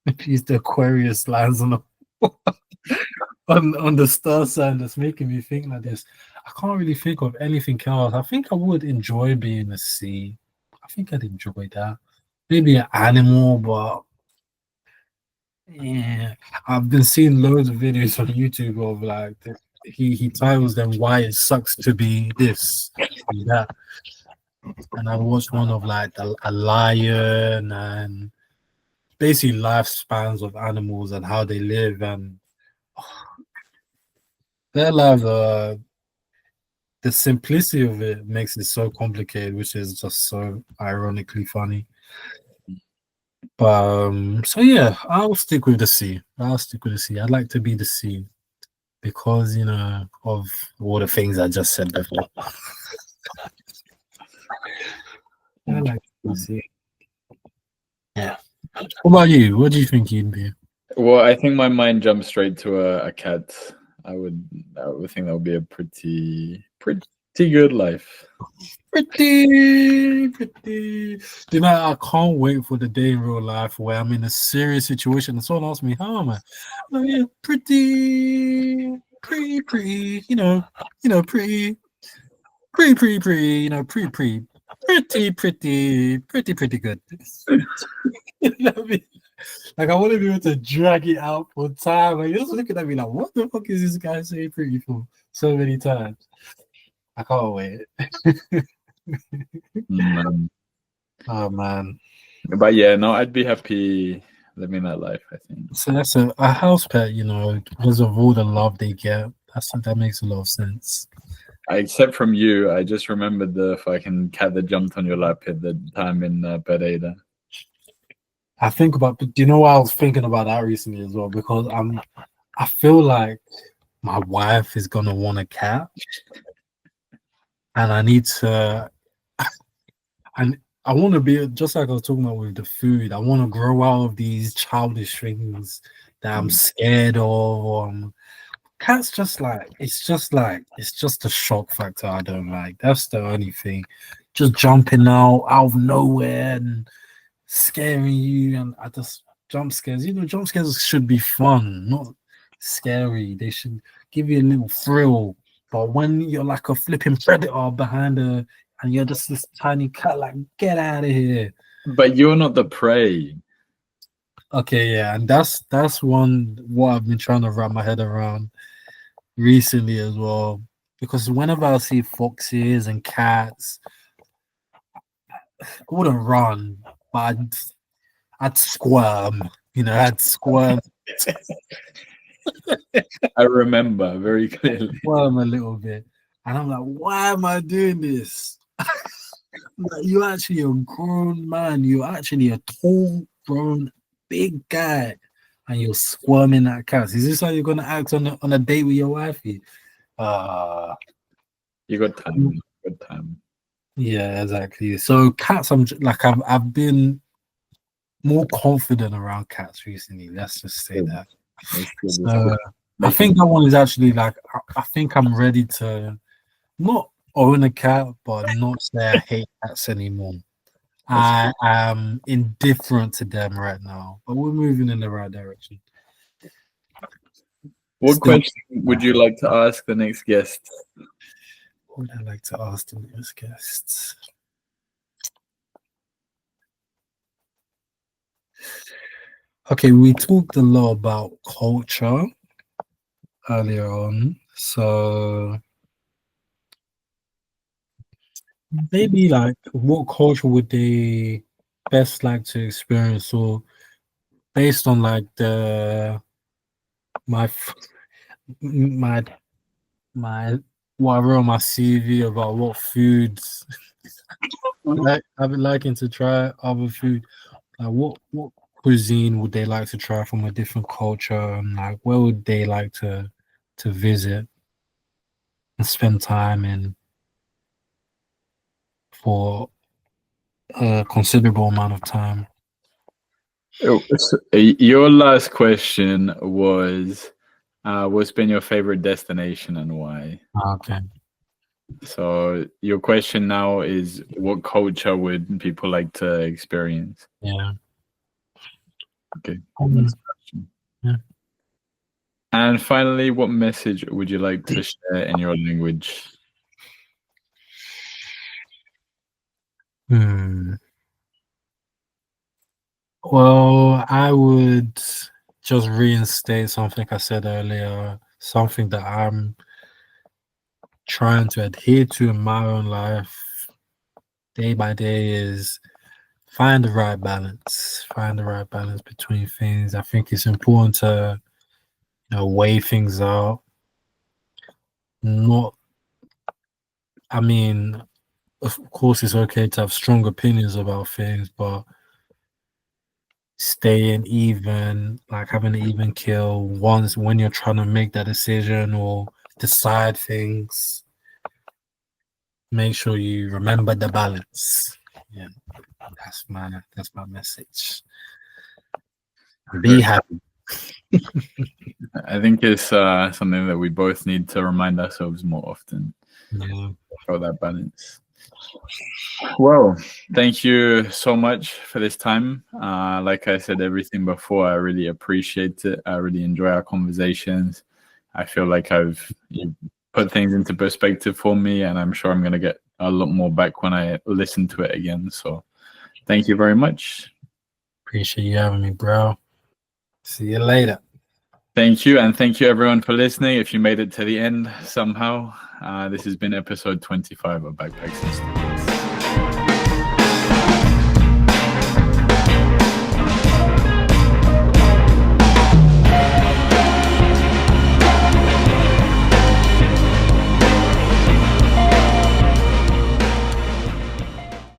it's the Aquarius lines on the star sign that's making me think like this. I can't really think of anything else. I think I would enjoy being a sea. I think I'd enjoy that. Maybe an animal, but yeah, I've been seeing loads of videos on YouTube of like he titles them why it sucks to be this and that. And I watched one of like a lion and basically lifespans of animals and how they live, and their lives are the simplicity of it makes it so complicated, which is just so ironically funny. But so yeah, I'll stick with the sea. I'll stick with the sea. I'd like to be the sea because of all the things I just said before. I like the sea. Yeah. What about you? What do you think you'd be? Well, I think my mind jumped straight to a cat. I would think that would be a pretty good life. Pretty. I can't wait for the day in real life where I'm in a serious situation and someone asks me, how am I? Oh, yeah, pretty, pretty, pretty, pretty good. You know what I mean? Like I want to be able to drag it out for time. Like you're just looking at me like, what the fuck is this guy saying pretty for so many times? I can't wait. Man. Oh man. But yeah, no, I'd be happy living that life, I think. So that's a house pet, because of all the love they get. That makes a lot of sense. Except from you, I just remembered the fucking cat that jumped on your lap at the time in Bermuda. I think about, but do you know what I was thinking about that recently as well? Because I feel like my wife is gonna want a cat, and I need to, and I want to be just like I was talking about with the food. I want to grow out of these childish things that I'm scared of. Cats it's just a shock factor I don't like. That's the only thing. Just jumping out of nowhere and scaring you, and I just jump scares. Jump scares should be fun, not scary. They should give you a little thrill. But when you're like a flipping predator behind and you're just this tiny cat, like get out of here. But you're not the prey. Okay, yeah, and that's what I've been trying to wrap my head around recently as well. Because whenever I see foxes and cats, I wouldn't run, but I'd squirm. I'd squirm. I remember very clearly. Squirm a little bit. And I'm like, why am I doing this? Like, you're actually a grown man. You're actually a tall, grown, big guy. And you're squirming at cats. Is this how you're gonna act on a date with your wifey? You got time. Good time. Yeah, exactly. So cats, I've been more confident around cats recently. Let's just say that. So, I think that one is actually I think I'm ready to not own a cat, but not say I hate cats anymore. I am indifferent to them right now, but we're moving in the right direction. What question would you like to ask the next guest? What would I like to ask the next guest? Okay, we talked a lot about culture earlier on, so maybe what culture would they best like to experience, or based on my what I wrote on my CV about what foods I've been liking to try other food. What cuisine would they like to try from a different culture, and where would they like to visit and spend time in for a considerable amount of time? Your last question was, what's been your favorite destination and why? Okay. So your question now is, what culture would people like to experience? Yeah. Okay. Next question. Yeah. And finally, what message would you like to share in your language? Well, I would just reinstate something I said earlier, something that I'm trying to adhere to in my own life day by day is find the right balance. Find the right balance between things. I think it's important to weigh things out. Of course it's okay to have strong opinions about things, but staying even, having an even kill once when you're trying to make that decision or decide things, make sure you remember the balance. Yeah, that's my message. Be happy. I think it's something that we both need to remind ourselves more often. Yeah. Show that balance. Well, thank you so much for this time. Like I said, everything before, I really appreciate it. I really enjoy our conversations. I feel like you put things into perspective for me, and I'm sure I'm going to get a lot more back when I listen to it again. So thank you very much. Appreciate you having me, bro. See you later. Thank you, and thank you everyone for listening. If you made it to the end somehow, this has been episode 25 of Backpack System.